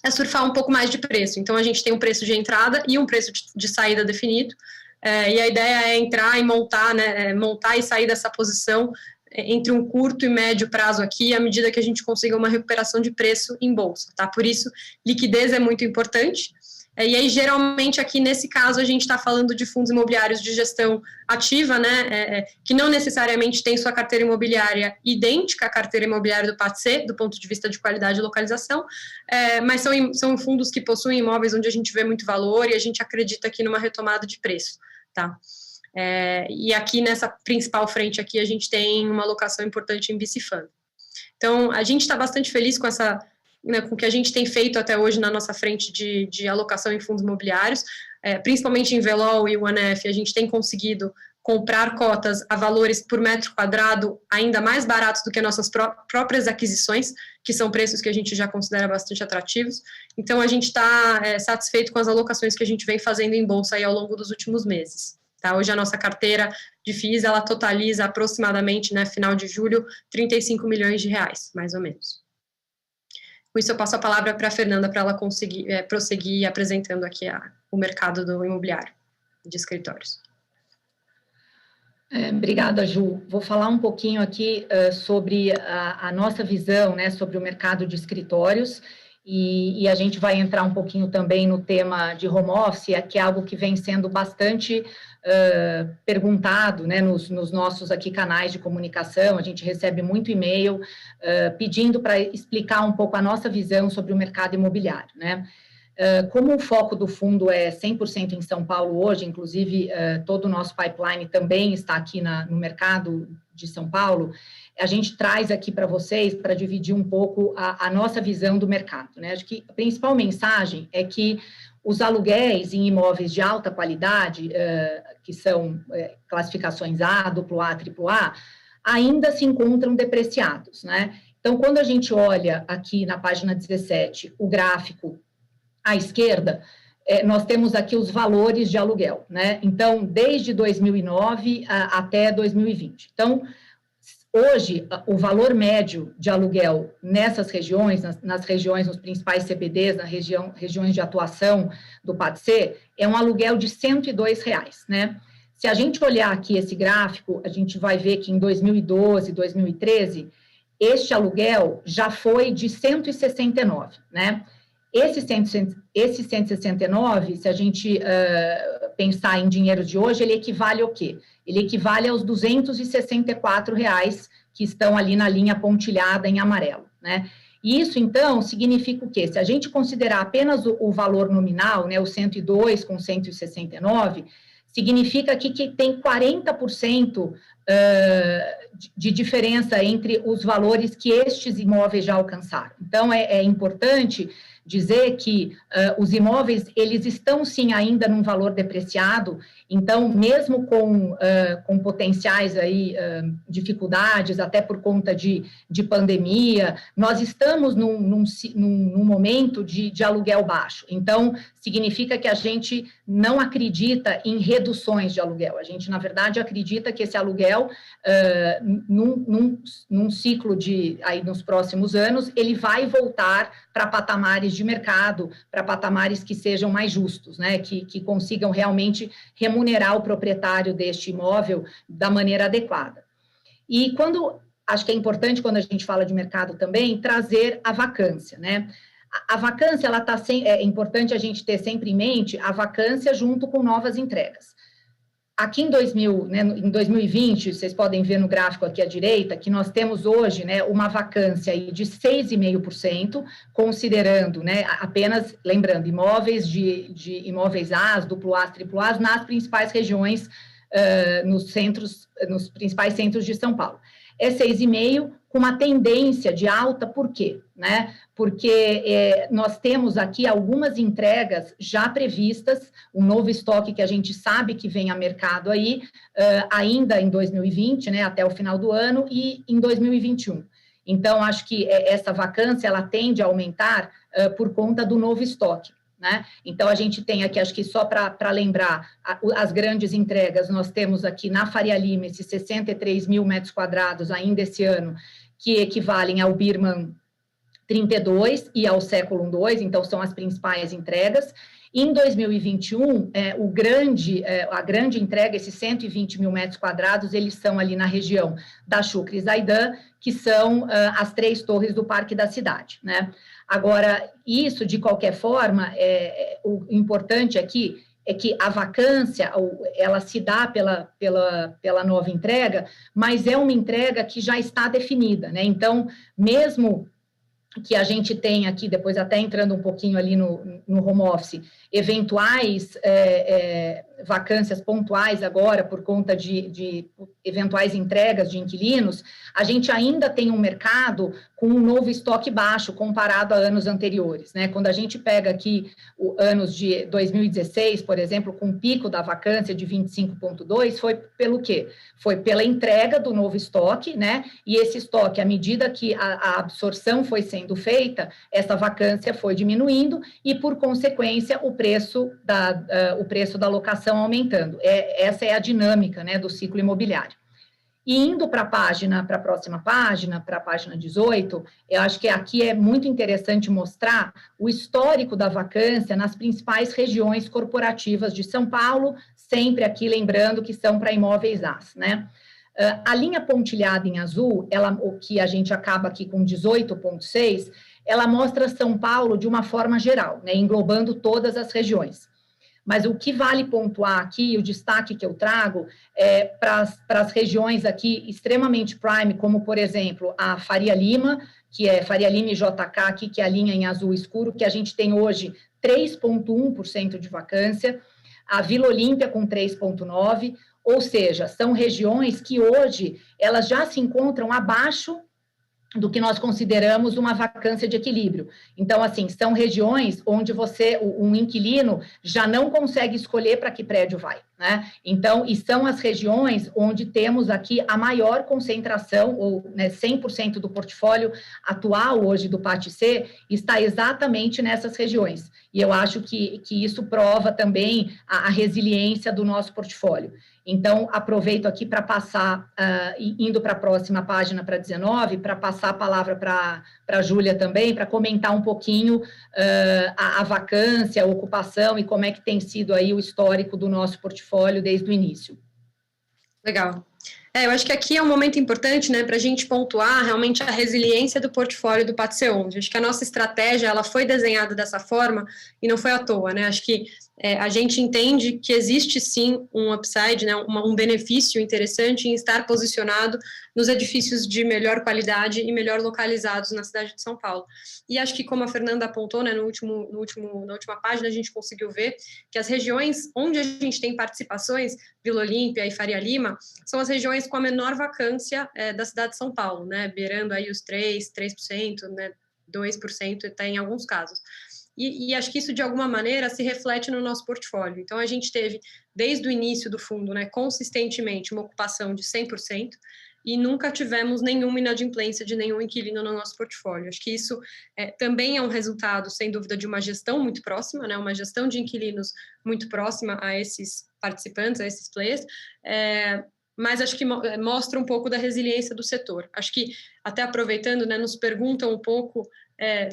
[SPEAKER 1] é surfar um pouco mais de preço. Então, a gente tem um preço de entrada e um preço de saída definido, e a ideia é entrar e montar, né, montar e sair dessa posição entre um curto e médio prazo aqui, à medida que a gente consiga uma recuperação de preço em bolsa, tá? Por isso, liquidez é muito importante. E aí, geralmente, aqui nesse caso, a gente está falando de fundos imobiliários de gestão ativa, né, que não necessariamente tem sua carteira imobiliária idêntica à carteira imobiliária do PATC, do ponto de vista de qualidade e localização, mas são fundos que possuem imóveis onde a gente vê muito valor e a gente acredita aqui numa retomada de preço, tá? E aqui nessa principal frente aqui, a gente tem uma alocação importante em VC Fund. Então, a gente está bastante feliz com essa, né, com o que a gente tem feito até hoje na nossa frente de alocação em fundos imobiliários, principalmente em VELOL e UNF, a gente tem conseguido comprar cotas a valores por metro quadrado ainda mais baratos do que nossas próprias aquisições, que são preços que a gente já considera bastante atrativos. Então, a gente está satisfeito com as alocações que a gente vem fazendo em bolsa aí ao longo dos últimos meses. Tá? Hoje, a nossa carteira de FIIs, ela totaliza aproximadamente, né, final de julho, 35 milhões de reais, mais ou menos. Com isso, eu passo a palavra para a Fernanda, para ela conseguir prosseguir apresentando aqui o mercado do imobiliário de escritórios.
[SPEAKER 3] Obrigada, Ju. Vou falar um pouquinho aqui sobre a nossa visão, né, sobre o mercado de escritórios, e a gente vai entrar um pouquinho também no tema de home office, que é algo que vem sendo bastante perguntado, né, nos nossos aqui canais de comunicação. A gente recebe muito e-mail pedindo para explicar um pouco a nossa visão sobre o mercado imobiliário, né? Como o foco do fundo é 100% em São Paulo hoje, inclusive todo o nosso pipeline também está aqui no mercado de São Paulo, a gente traz aqui para vocês, para dividir um pouco a nossa visão do mercado, né? Acho que a principal mensagem é que os aluguéis em imóveis de alta qualidade, que são classificações A, AA, AAA, ainda se encontram depreciados, né? Então, quando a gente olha aqui na página 17, o gráfico à esquerda, nós temos aqui os valores de aluguel, né? Então, desde 2009 até 2020. Então, hoje, o valor médio de aluguel nessas regiões, nas regiões, nos principais CBDs, nas regiões de atuação do PATC, é um aluguel de R$ 102, né? Se a gente olhar aqui esse gráfico, a gente vai ver que em 2012, 2013, este aluguel já foi de 169, né? Esse 169, se a gente pensar em dinheiro de hoje, ele equivale ao quê? Ele equivale aos R$ 264 que estão ali na linha pontilhada em amarelo, né? E isso, então, significa o quê? Se a gente considerar apenas o valor nominal, né, o 102 com 169, significa aqui que tem 40% de diferença entre os valores que estes imóveis já alcançaram. Então, é importante dizer que os imóveis, eles estão, sim, ainda num valor depreciado, então, mesmo com potenciais aí, dificuldades, até por conta de pandemia, nós estamos num momento de aluguel baixo. Então, significa que a gente não acredita em reduções de aluguel. A gente, na verdade, acredita que esse aluguel, num ciclo aí nos próximos anos, ele vai voltar para patamares de mercado, para patamares que sejam mais justos, né? Que consigam realmente remunerar o proprietário deste imóvel da maneira adequada. E acho que é importante, quando a gente fala de mercado também, trazer a vacância, né? A vacância, é importante a gente ter sempre em mente a vacância junto com novas entregas. Aqui em 2020, vocês podem ver no gráfico aqui à direita, que nós temos hoje, né, uma vacância aí de 6,5%, considerando, né, apenas, lembrando, imóveis de imóveis As, AAA, AAA, nas principais regiões, nos principais centros de São Paulo. É 6,5%, com uma tendência de alta, por quê? Né? Porque nós temos aqui algumas entregas já previstas, um novo estoque que a gente sabe que vem a mercado aí, ainda em 2020, né, até o final do ano, e em 2021. Então, acho que essa vacância, ela tende a aumentar por conta do novo estoque, né? Então, a gente tem aqui, acho que só para lembrar, as grandes entregas, nós temos aqui na Faria Lima esses 63 mil metros quadrados ainda esse ano, que equivalem ao Birman 32 e ao Século 2, então são as principais entregas. Em 2021, a grande entrega, esses 120 mil metros quadrados, eles são ali na região da Chucre e Zaidan, que são as 3 torres do Parque da Cidade, né? Agora, isso, de qualquer forma, o importante aqui é que a vacância, ela se dá pela nova entrega, mas é uma entrega que já está definida, né? Então, mesmo que a gente tem aqui, depois até entrando um pouquinho ali no home office, eventuais vacâncias pontuais agora, por conta de eventuais entregas de inquilinos, a gente ainda tem um mercado com um novo estoque baixo comparado a anos anteriores, né? Quando a gente pega aqui os anos de 2016, por exemplo, com um pico da vacância de 25,2, foi pelo quê? Foi pela entrega do novo estoque, né? E esse estoque, à medida que a absorção foi sendo feita, essa vacância foi diminuindo e, por consequência, o preço da locação aumentando. Essa é a dinâmica, né, do ciclo imobiliário. E indo para a próxima página, para a página 18, eu acho que aqui é muito interessante mostrar o histórico da vacância nas principais regiões corporativas de São Paulo, sempre aqui lembrando que são para imóveis AS, né? A linha pontilhada em azul, o que a gente acaba aqui com 18,6, ela mostra São Paulo de uma forma geral, né, englobando todas as regiões. Mas o que vale pontuar aqui, o destaque que eu trago, é para as regiões aqui extremamente prime, como, por exemplo, a Faria Lima, que é Faria Lima e JK, aqui, que é a linha em azul escuro, que a gente tem hoje 3,1% de vacância, a Vila Olímpia com 3,9%, ou seja, são regiões que hoje elas já se encontram abaixo do que nós consideramos uma vacância de equilíbrio. Então, assim, são regiões onde um inquilino já não consegue escolher para que prédio vai, né? Então, e são as regiões onde temos aqui a maior concentração, ou, né, 100% do portfólio atual hoje do PAT-C está exatamente nessas regiões. E eu acho que isso prova também a resiliência do nosso portfólio. Então, aproveito aqui para passar, indo para a próxima página, para 19, para passar a palavra para a Júlia também, para comentar um pouquinho a vacância, a ocupação e como é que tem sido aí o histórico do nosso portfólio desde o início.
[SPEAKER 1] Legal. Eu acho que aqui é um momento importante, né, para a gente pontuar realmente a resiliência do portfólio do PAT-C11. Acho que a nossa estratégia, ela foi desenhada dessa forma e não foi à toa, né? Acho que a gente entende que existe sim um upside, né, um benefício interessante em estar posicionado nos edifícios de melhor qualidade e melhor localizados na cidade de São Paulo. E acho que, como a Fernanda apontou, né, na última página, a gente conseguiu ver que as regiões onde a gente tem participações, Vila Olímpia e Faria Lima, são as regiões com a menor vacância da cidade de São Paulo, né, beirando aí os 3%, né, 2% até em alguns casos. E acho que isso, de alguma maneira, se reflete no nosso portfólio. Então, a gente teve, desde o início do fundo, né, consistentemente, uma ocupação de 100%, e nunca tivemos nenhuma inadimplência de nenhum inquilino no nosso portfólio. Acho que isso também é um resultado, sem dúvida, de uma gestão muito próxima, né, uma gestão de inquilinos muito próxima a esses participantes, a esses players, mas acho que mostra um pouco da resiliência do setor. Acho que, até aproveitando, né, nos perguntam um pouco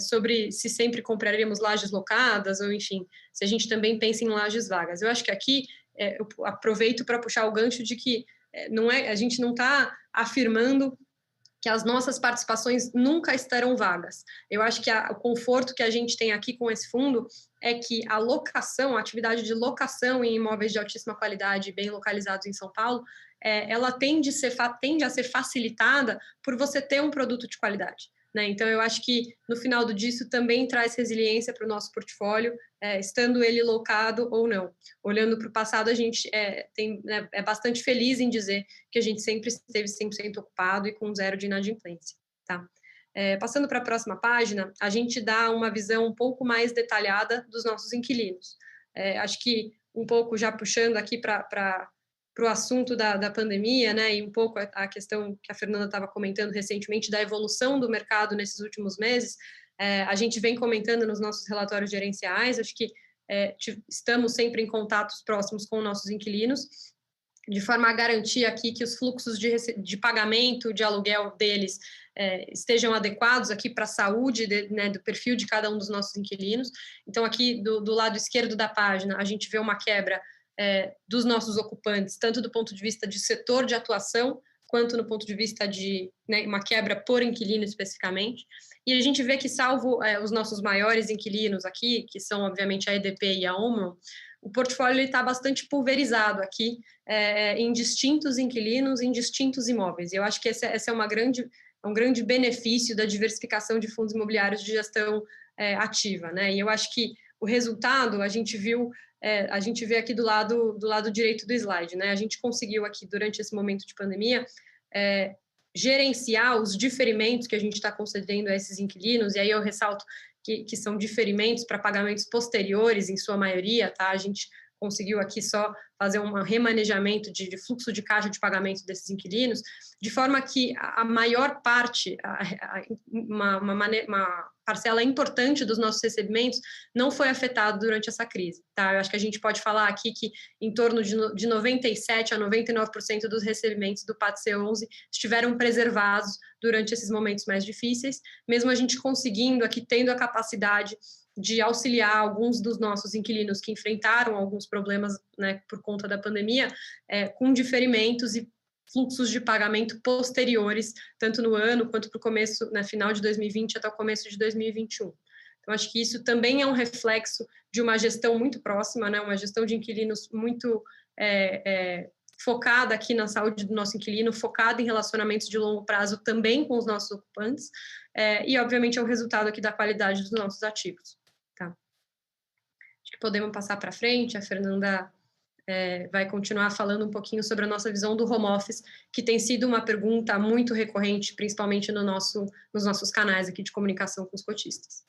[SPEAKER 1] sobre se sempre compraríamos lajes locadas, ou enfim, se a gente também pensa em lajes vagas. Eu acho que aqui eu aproveito para puxar o gancho de que a gente não está afirmando que as nossas participações nunca estarão vagas. Eu acho que o conforto que a gente tem aqui com esse fundo é que a locação, a atividade de locação em imóveis de altíssima qualidade, bem localizados em São Paulo, ela tende a ser facilitada por você ter um produto de qualidade, né? Então, eu acho que, no final do dia, isso também traz resiliência para o nosso portfólio, estando ele locado ou não. Olhando para o passado, a gente é bastante feliz em dizer que a gente sempre esteve 100% ocupado e com zero de inadimplência, tá? Passando para a próxima página, a gente dá uma visão um pouco mais detalhada dos nossos inquilinos. Acho que, um pouco já puxando aqui para o assunto da pandemia, né, e um pouco a questão que a Fernanda estava comentando recentemente da evolução do mercado nesses últimos meses, a gente vem comentando nos nossos relatórios gerenciais, acho que estamos sempre em contatos próximos com nossos inquilinos, de forma a garantir aqui que os fluxos de pagamento de aluguel deles estejam adequados aqui para a saúde do perfil de cada um dos nossos inquilinos. Então, aqui do lado esquerdo da página, a gente vê uma quebra dos nossos ocupantes, tanto do ponto de vista de setor de atuação, quanto no ponto de vista de uma quebra por inquilino especificamente. E a gente vê que, salvo os nossos maiores inquilinos aqui, que são, obviamente, a EDP e a Omron, o portfólio está bastante pulverizado aqui em distintos inquilinos, em distintos imóveis. E eu acho que essa é uma grande um grande benefício da diversificação de fundos imobiliários de gestão ativa, né? E eu acho que o resultado a gente vê aqui do lado direito do slide, né? A gente conseguiu aqui, durante esse momento de pandemia, gerenciar os diferimentos que a gente está concedendo a esses inquilinos, e aí eu ressalto que são diferimentos para pagamentos posteriores, em sua maioria, tá? A gente conseguiu aqui só fazer um remanejamento de fluxo de caixa de pagamento desses inquilinos, de forma que a maior parte, uma parcela importante dos nossos recebimentos não foi afetada durante essa crise, tá? Eu acho que a gente pode falar aqui que em torno de 97% a 99% dos recebimentos do PAT C11 estiveram preservados durante esses momentos mais difíceis, mesmo a gente conseguindo aqui, tendo a capacidade de auxiliar alguns dos nossos inquilinos que enfrentaram alguns problemas, né, por conta da pandemia, com diferimentos e fluxos de pagamento posteriores, tanto no ano quanto para o começo, né, final de 2020 até o começo de 2021. Então, acho que isso também é um reflexo de uma gestão muito próxima, né, uma gestão de inquilinos muito focada aqui na saúde do nosso inquilino, focada em relacionamentos de longo prazo também com os nossos ocupantes, e, obviamente, é o resultado aqui da qualidade dos nossos ativos. Tá? Acho que podemos passar para frente, a Fernanda vai continuar falando um pouquinho sobre a nossa visão do home office, que tem sido uma pergunta muito recorrente, principalmente nos nossos canais aqui de comunicação com os cotistas.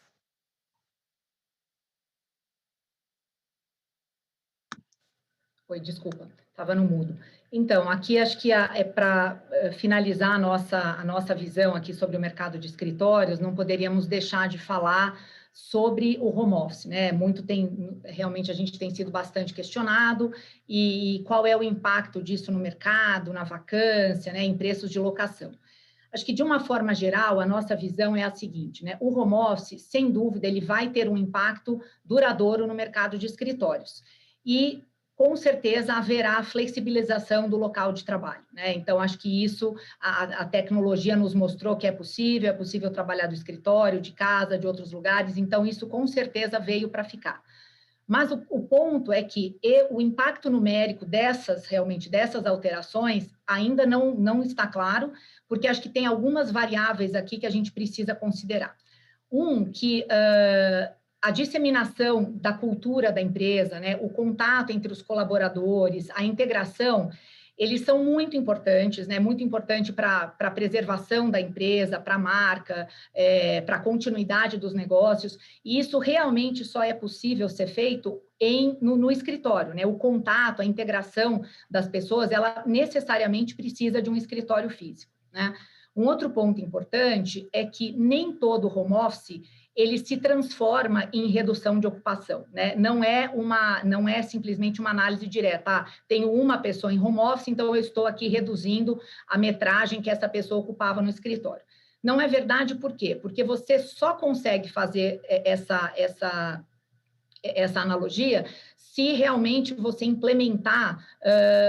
[SPEAKER 3] Oi, desculpa, estava no mudo. Então, aqui acho que para finalizar a nossa visão aqui sobre o mercado de escritórios, não poderíamos deixar de falar sobre o home office, né? Realmente a gente tem sido bastante questionado, e qual é o impacto disso no mercado, na vacância, né, em preços de locação. Acho que, de uma forma geral, a nossa visão é a seguinte, né? O home office, sem dúvida, ele vai ter um impacto duradouro no mercado de escritórios. E, com certeza, haverá flexibilização do local de trabalho, né? Então, acho que isso, a tecnologia nos mostrou que é possível trabalhar do escritório, de casa, de outros lugares, então isso, com certeza, veio para ficar. Mas o ponto é que o impacto numérico dessas alterações ainda não está claro, porque acho que tem algumas variáveis aqui que a gente precisa considerar. Que a disseminação da cultura da empresa, né, o contato entre os colaboradores, a integração, eles são muito importantes, né, muito importante para a preservação da empresa, para a marca, para a continuidade dos negócios, e isso realmente só é possível ser feito no escritório, né, o contato, a integração das pessoas, ela necessariamente precisa de um escritório físico, né. Um outro ponto importante é que nem todo home office ele se transforma em redução de ocupação, né? Não é simplesmente uma análise direta. Tenho uma pessoa em home office, então eu estou aqui reduzindo a metragem que essa pessoa ocupava no escritório. Não é verdade, por quê? Porque você só consegue fazer essa analogia se realmente você implementar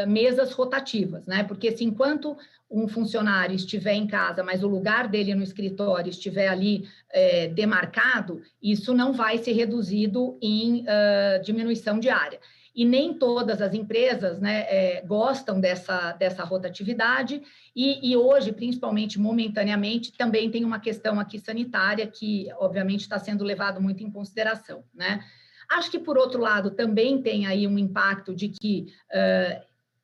[SPEAKER 3] mesas rotativas, né? Porque se enquanto um funcionário estiver em casa, mas o lugar dele no escritório estiver ali demarcado, isso não vai ser reduzido em diminuição diária. E nem todas as empresas, né, gostam dessa rotatividade, e hoje, principalmente momentaneamente, também tem uma questão aqui sanitária que, obviamente, está sendo levado muito em consideração, né? Acho que, por outro lado, também tem aí um impacto de que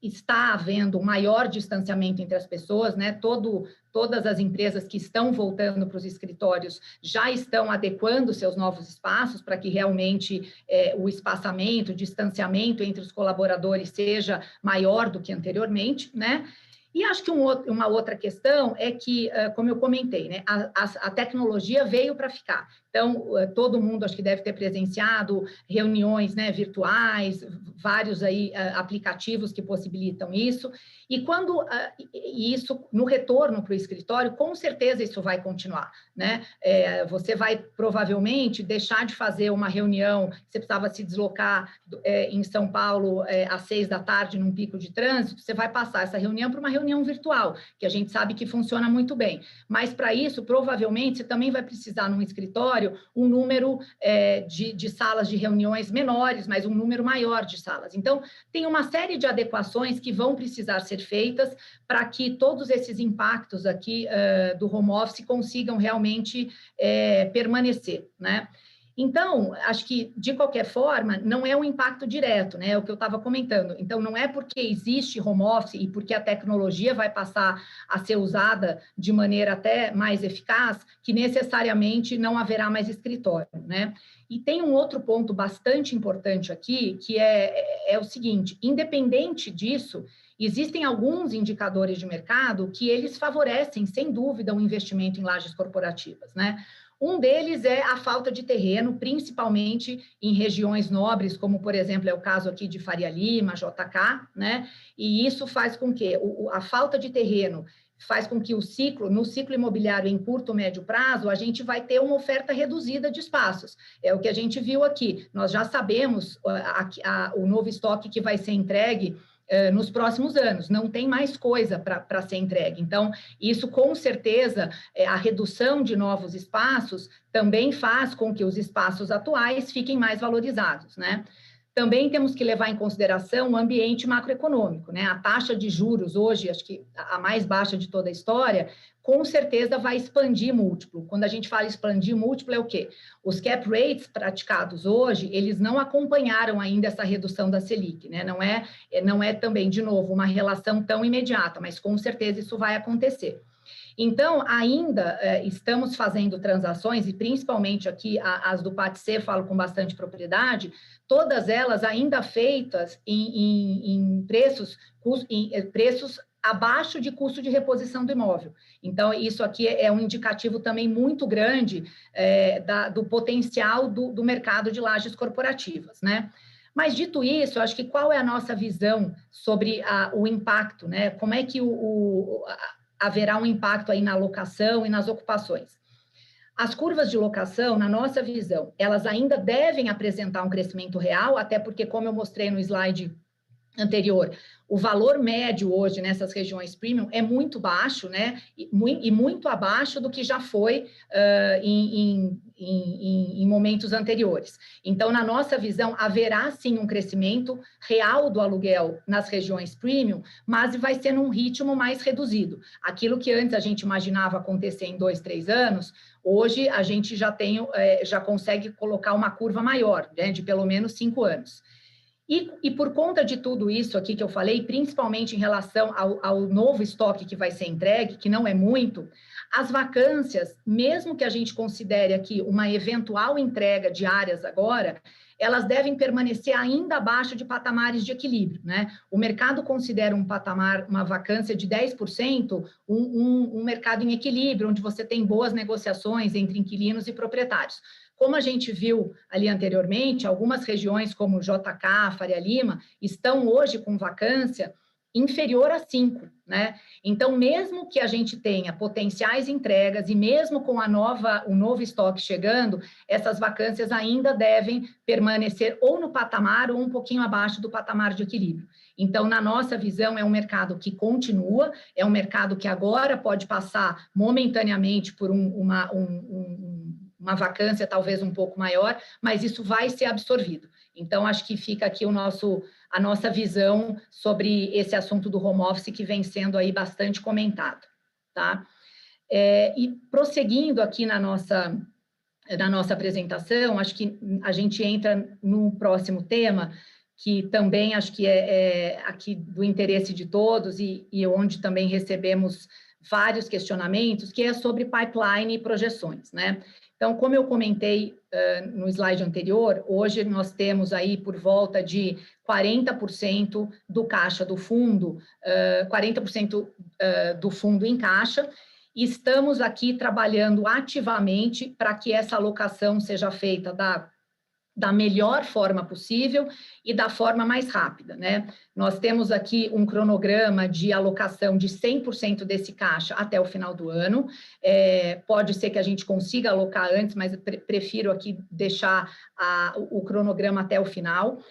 [SPEAKER 3] está havendo um maior distanciamento entre as pessoas, né? Todas as empresas que estão voltando para os escritórios já estão adequando seus novos espaços para que realmente o espaçamento, o distanciamento entre os colaboradores seja maior do que anteriormente, né? E acho que uma outra questão é que, como eu comentei, né, a tecnologia veio para ficar. Então, todo mundo acho que deve ter presenciado reuniões, né, virtuais, vários aí aplicativos que possibilitam isso. E isso, no retorno para o escritório, com certeza isso vai continuar, né? Você vai provavelmente deixar de fazer uma reunião, você precisava se deslocar em São Paulo às 6 da tarde num pico de trânsito, você vai passar essa reunião para uma reunião reunião virtual, que a gente sabe que funciona muito bem. Mas, para isso, provavelmente, você também vai precisar, num escritório, um número de salas de reuniões menores, mas um número maior de salas. Então, tem uma série de adequações que vão precisar ser feitas para que todos esses impactos aqui do home office consigam realmente permanecer, né? Então, acho que, de qualquer forma, não é um impacto direto, né? É o que eu estava comentando. Então, não é porque existe home office e porque a tecnologia vai passar a ser usada de maneira até mais eficaz, que necessariamente não haverá mais escritório, né? E tem um outro ponto bastante importante aqui, que é o seguinte: independente disso, existem alguns indicadores de mercado que eles favorecem, sem dúvida, o investimento em lajes corporativas, né? Um deles é a falta de terreno, principalmente em regiões nobres, como, por exemplo, é o caso aqui de Faria Lima, JK, né? E isso faz com que a falta de terreno faz com que no ciclo imobiliário em curto, médio prazo, a gente vai ter uma oferta reduzida de espaços. É o que a gente viu aqui. Nós já sabemos o novo estoque que vai ser entregue nos próximos anos, não tem mais coisa para ser entregue. Então, isso com certeza, a redução de novos espaços também faz com que os espaços atuais fiquem mais valorizados, né? Também temos que levar em consideração o ambiente macroeconômico, né? A taxa de juros hoje, acho que a mais baixa de toda a história, com certeza vai expandir múltiplo. Quando a gente fala expandir múltiplo, é o quê? Os cap rates praticados hoje, eles não acompanharam ainda essa redução da Selic, né? Não é também, de novo, uma relação tão imediata, mas com certeza isso vai acontecer. Então, ainda estamos fazendo transações, e principalmente aqui as do PATC, falo com bastante propriedade, todas elas ainda feitas em preços abaixo de custo de reposição do imóvel. Então, isso aqui é um indicativo também muito grande do potencial do mercado de lajes corporativas, né? Mas, dito isso, eu acho que qual é a nossa visão sobre o impacto, né? Como é que haverá um impacto aí na locação e nas ocupações? As curvas de locação, na nossa visão, elas ainda devem apresentar um crescimento real, até porque, como eu mostrei no slide anterior, o valor médio hoje nessas regiões premium é muito baixo, né? E muito abaixo do que já foi em momentos anteriores. Então, na nossa visão, haverá sim um crescimento real do aluguel nas regiões premium, mas vai ser num ritmo mais reduzido. Aquilo que antes a gente imaginava acontecer em 2, 3 anos, hoje a gente já consegue colocar uma curva maior, né? De pelo menos 5 anos. E por conta de tudo isso aqui que eu falei, principalmente em relação ao novo estoque que vai ser entregue, que não é muito, as vacâncias, mesmo que a gente considere aqui uma eventual entrega de áreas agora, elas devem permanecer ainda abaixo de patamares de equilíbrio, né? O mercado considera um patamar, uma vacância de 10%, um mercado em equilíbrio, onde você tem boas negociações entre inquilinos e proprietários. Como a gente viu ali anteriormente, algumas regiões como JK, Faria Lima, estão hoje com vacância inferior a 5, né? Então, mesmo que a gente tenha potenciais entregas e mesmo com o novo estoque chegando, essas vacâncias ainda devem permanecer ou no patamar ou um pouquinho abaixo do patamar de equilíbrio. Então, na nossa visão, é um mercado que continua, é um mercado que agora pode passar momentaneamente por uma vacância talvez um pouco maior, mas isso vai ser absorvido. Então, acho que fica aqui a nossa visão sobre esse assunto do home office que vem sendo aí bastante comentado, tá? E prosseguindo aqui na nossa apresentação, acho que a gente entra no próximo tema, que também acho que é aqui do interesse de todos e onde também recebemos vários questionamentos, que é sobre pipeline e projeções, né? Então, como eu comentei no slide anterior, hoje nós temos aí por volta de 40% do caixa do fundo, 40% do fundo em caixa, e estamos aqui trabalhando ativamente para que essa alocação seja feita da melhor forma possível e da forma mais rápida, né? Nós temos aqui um cronograma de alocação de 100% desse caixa até o final do ano. Pode ser que a gente consiga alocar antes, mas prefiro aqui deixar o cronograma até o final.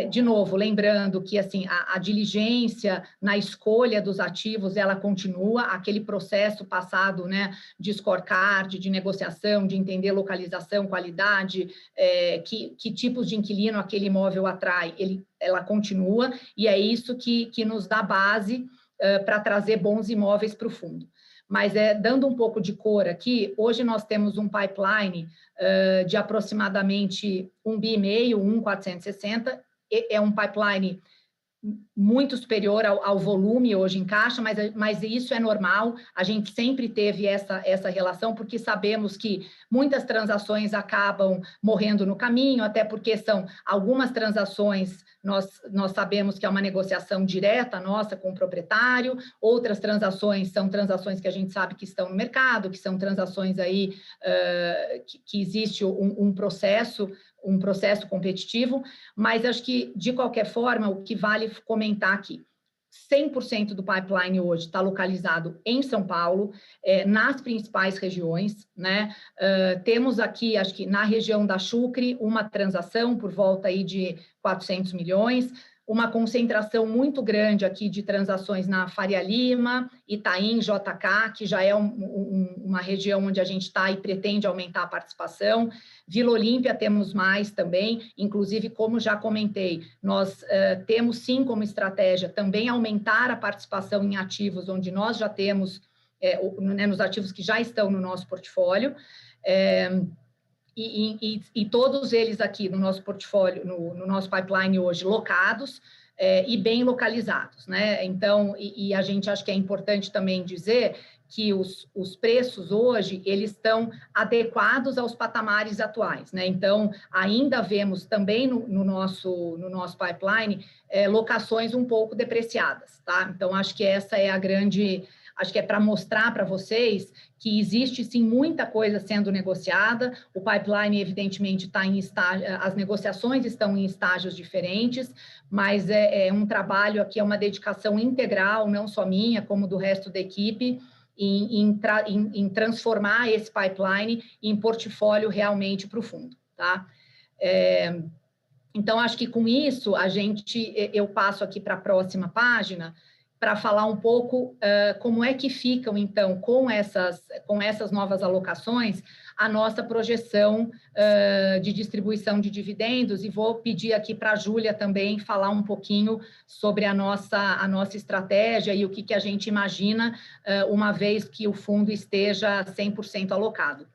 [SPEAKER 3] De novo, lembrando que assim, a diligência na escolha dos ativos, ela continua, aquele processo passado, né, de scorecard, de negociação, de entender localização, qualidade, que tipos de inquilino aquele imóvel atrai, ela continua, e é isso que nos dá base para trazer bons imóveis para o fundo. Mas dando um pouco de cor aqui, hoje nós temos um pipeline de aproximadamente 1,5 bi, 1,460, é um pipeline muito superior ao volume hoje em caixa, mas isso é normal, a gente sempre teve essa relação, porque sabemos que muitas transações acabam morrendo no caminho, até porque são algumas transações, nós sabemos que é uma negociação direta nossa com o proprietário, outras transações são transações que a gente sabe que estão no mercado, que são transações aí que existe um processo competitivo, mas acho que, de qualquer forma, o que vale comentar aqui, 100% do pipeline hoje está localizado em São Paulo, nas principais regiões, né? Temos aqui, acho que na região da Chucre, uma transação por volta aí de 400 milhões, uma concentração muito grande aqui de transações na Faria Lima, Itaim, JK, que já é uma região onde a gente está e pretende aumentar a participação. Vila Olímpia temos mais também, inclusive, como já comentei, nós temos sim como estratégia também aumentar a participação em ativos onde nós já temos, nos ativos que já estão no nosso portfólio, e todos eles aqui no nosso portfólio, no nosso pipeline hoje, locados e bem localizados, né? Então, e a gente acha que é importante também dizer que os preços hoje, eles estão adequados aos patamares atuais, né? Então, ainda vemos também no nosso pipeline locações um pouco depreciadas, tá? Então, acho que essa é a grande... Acho que é para mostrar para vocês que existe, sim, muita coisa sendo negociada, o pipeline, evidentemente, está em estágio, as negociações estão em estágios diferentes, mas é um trabalho aqui, é uma dedicação integral, não só minha, como do resto da equipe, em transformar esse pipeline em portfólio realmente para o fundo, tá? Então, acho que com isso, eu passo aqui para a próxima página, para falar um pouco como é que ficam, então, com essas novas alocações, a nossa projeção de distribuição de dividendos, e vou pedir aqui para a Júlia também falar um pouquinho sobre a nossa estratégia e o que a gente imagina, uma vez que o fundo esteja 100% alocado.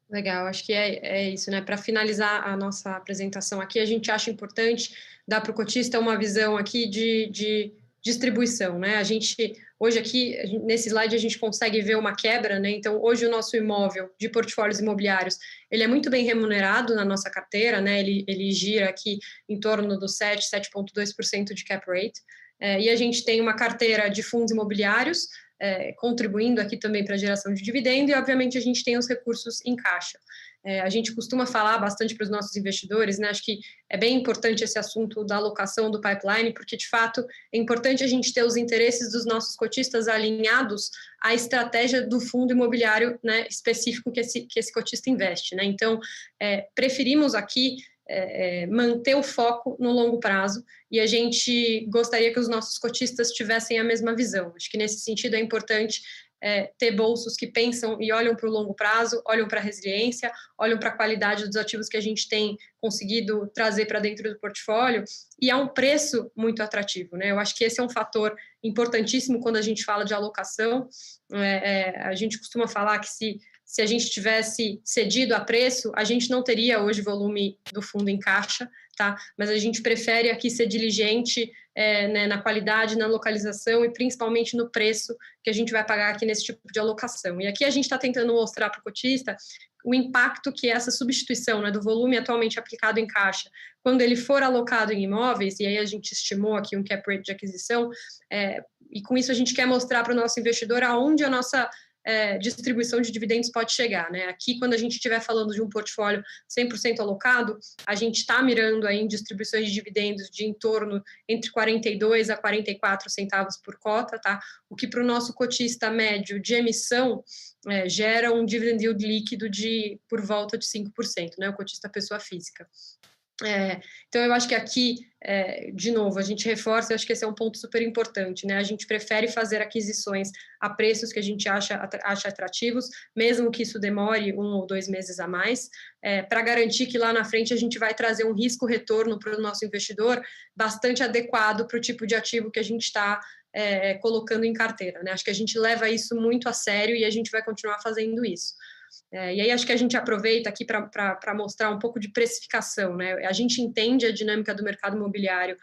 [SPEAKER 1] Legal, acho que é isso, né? Para finalizar a nossa apresentação aqui, a gente acha importante dar para o cotista uma visão aqui de distribuição, né? A gente, hoje aqui, nesse slide, a gente consegue ver uma quebra, né? Então, hoje o nosso imóvel de portfólios imobiliários, ele é muito bem remunerado na nossa carteira, né? Ele gira aqui em torno do 7,2% de cap rate, e a gente tem uma carteira de fundos imobiliários, contribuindo aqui também para a geração de dividendo, e, obviamente, a gente tem os recursos em caixa. A gente costuma falar bastante para os nossos investidores, né? Acho que é bem importante esse assunto da alocação do pipeline, porque, de fato, é importante a gente ter os interesses dos nossos cotistas alinhados à estratégia do fundo imobiliário, né, específico que esse cotista investe, né? Então, preferimos aqui manter o foco no longo prazo, e a gente gostaria que os nossos cotistas tivessem a mesma visão. Acho que, nesse sentido, é importante ter bolsos que pensam e olham para o longo prazo, olham para a resiliência, olham para a qualidade dos ativos que a gente tem conseguido trazer para dentro do portfólio, e a um preço muito atrativo, né? Eu acho que esse é um fator importantíssimo quando a gente fala de alocação. A gente costuma falar que se a gente tivesse cedido a preço, a gente não teria hoje volume do fundo em caixa, tá? Mas a gente prefere aqui ser diligente né, na qualidade, na localização e principalmente no preço que a gente vai pagar aqui nesse tipo de alocação. E aqui a gente está tentando mostrar para o cotista o impacto que essa substituição, né, do volume atualmente aplicado em caixa, quando ele for alocado em imóveis, e aí a gente estimou aqui um cap rate de aquisição, e com isso a gente quer mostrar para o nosso investidor aonde a nossa distribuição de dividendos pode chegar, né? Aqui, quando a gente estiver falando de um portfólio 100% alocado, a gente está mirando aí em distribuições de dividendos de em torno entre 42 a 44 centavos por cota, tá? O que para o nosso cotista médio de emissão gera um dividend yield líquido por volta de 5%, né? O cotista pessoa física. Então, eu acho que aqui, de novo, a gente reforça, eu acho que esse é um ponto super importante, né? A gente prefere fazer aquisições a preços que a gente acha atrativos, mesmo que isso demore 1 ou 2 meses a mais, para garantir que lá na frente a gente vai trazer um risco-retorno para o nosso investidor bastante adequado para o tipo de ativo que a gente está colocando em carteira, né? Acho que a gente leva isso muito a sério e a gente vai continuar fazendo isso. E aí acho que a gente aproveita aqui para mostrar um pouco de precificação, né? A gente entende a dinâmica do mercado imobiliário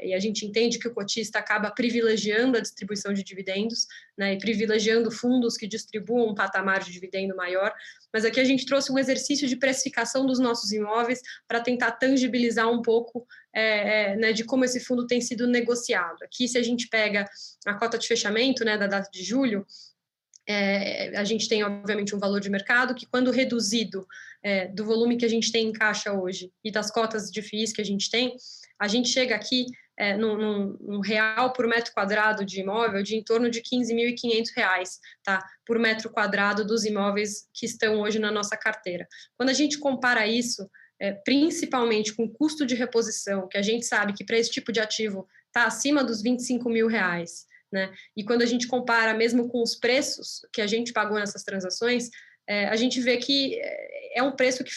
[SPEAKER 1] e a gente entende que o cotista acaba privilegiando a distribuição de dividendos, né? E privilegiando fundos que distribuam um patamar de dividendo maior, mas aqui a gente trouxe um exercício de precificação dos nossos imóveis para tentar tangibilizar um pouco né, de como esse fundo tem sido negociado. Aqui, se a gente pega a cota de fechamento, né, da data de julho, a gente tem, obviamente, um valor de mercado que, quando reduzido do volume que a gente tem em caixa hoje e das cotas de FIIs que a gente chega aqui num real por metro quadrado de imóvel de em torno de R$15.500, tá? Por metro quadrado dos imóveis que estão hoje na nossa carteira. Quando a gente compara isso, principalmente com o custo de reposição, que a gente sabe que para esse tipo de ativo está acima dos R$25.000, né? E quando a gente compara mesmo com os preços que a gente pagou nessas transações, a gente vê que é um preço que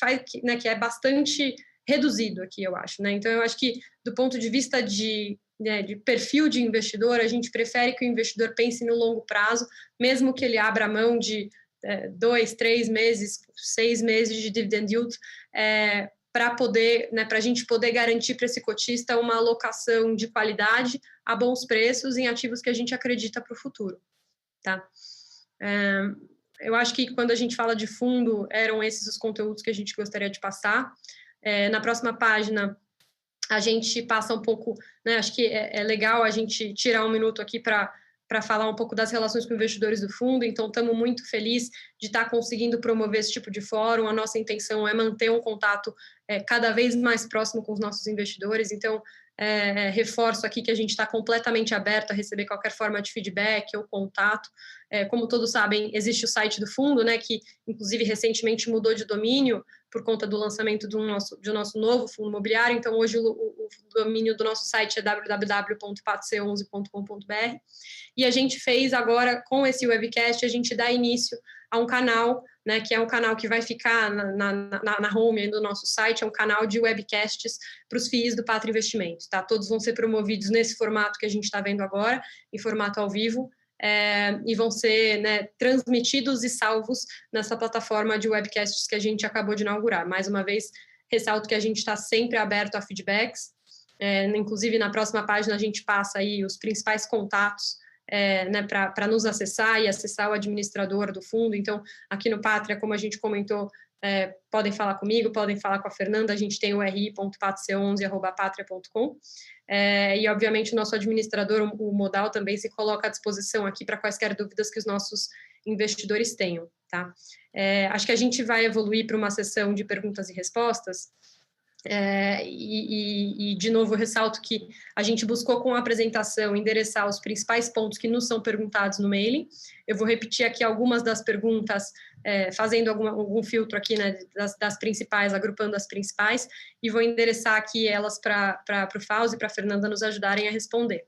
[SPEAKER 1] é bastante reduzido aqui, eu acho, né? Então, eu acho que, do ponto de vista de perfil de investidor, a gente prefere que o investidor pense no longo prazo, mesmo que ele abra mão de 2, 3 meses, 6 meses de dividend yield, para poder, né, para a gente poder garantir para esse cotista uma alocação de qualidade a bons preços em ativos que a gente acredita para o futuro, tá? Eu acho que, quando a gente fala de fundo, eram esses os conteúdos que a gente gostaria de passar. Na próxima página, a gente passa um pouco, né, acho que é legal a gente tirar um minuto aqui para falar um pouco das relações com investidores do fundo. Então, estamos muito felizes de estar conseguindo promover esse tipo de fórum. A nossa intenção é manter um contato cada vez mais próximo com os nossos investidores. Então, reforço aqui que a gente está completamente aberto a receber qualquer forma de feedback ou contato. Como todos sabem, existe o site do fundo, né, que, inclusive, recentemente mudou de domínio por conta do lançamento do nosso novo fundo imobiliário. Então, hoje o domínio do nosso site é www.patc11.com.br. E a gente fez agora, com esse webcast, a gente dá início a um canal, né, que é um canal que vai ficar na home do nosso site, é um canal de webcasts para os FIIs do Pátria Investimentos, tá? Todos vão ser promovidos nesse formato que a gente está vendo agora, em formato ao vivo, e vão ser, né, transmitidos e salvos nessa plataforma de webcasts que a gente acabou de inaugurar. Mais uma vez, ressalto que a gente está sempre aberto a feedbacks, inclusive na próxima página a gente passa aí os principais contatos né, para nos acessar e acessar o administrador do fundo. Então, aqui no Pátria, como a gente comentou, podem falar comigo, podem falar com a Fernanda, a gente tem o ri.patc11@patria.com, e, obviamente, o nosso administrador, o Modal, também se coloca à disposição aqui para quaisquer dúvidas que os nossos investidores tenham, tá? Acho que a gente vai evoluir para uma sessão de perguntas e respostas. De novo, ressalto que a gente buscou, com a apresentação, endereçar os principais pontos que nos são perguntados no mailing. Eu vou repetir aqui algumas das perguntas, fazendo algum filtro aqui, né, das principais, agrupando as principais, e vou endereçar aqui elas para o Fauzi e para a Fernanda nos ajudarem a responder.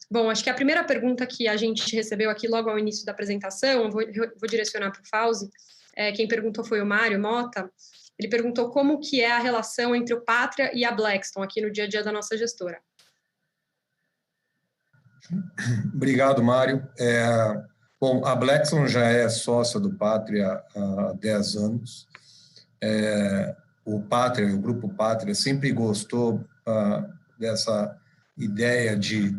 [SPEAKER 1] Bom, acho que a primeira pergunta que a gente recebeu aqui logo ao início da apresentação, eu vou direcionar para o Fauzi. Quem perguntou foi o Mário Mota. Ele perguntou como que é a relação entre o Pátria e a Blackstone aqui no dia a dia da nossa gestora.
[SPEAKER 2] Obrigado, Mário. Bom, a Blackstone já é sócia do Pátria há 10 anos. O Grupo Pátria, sempre gostou dessa ideia de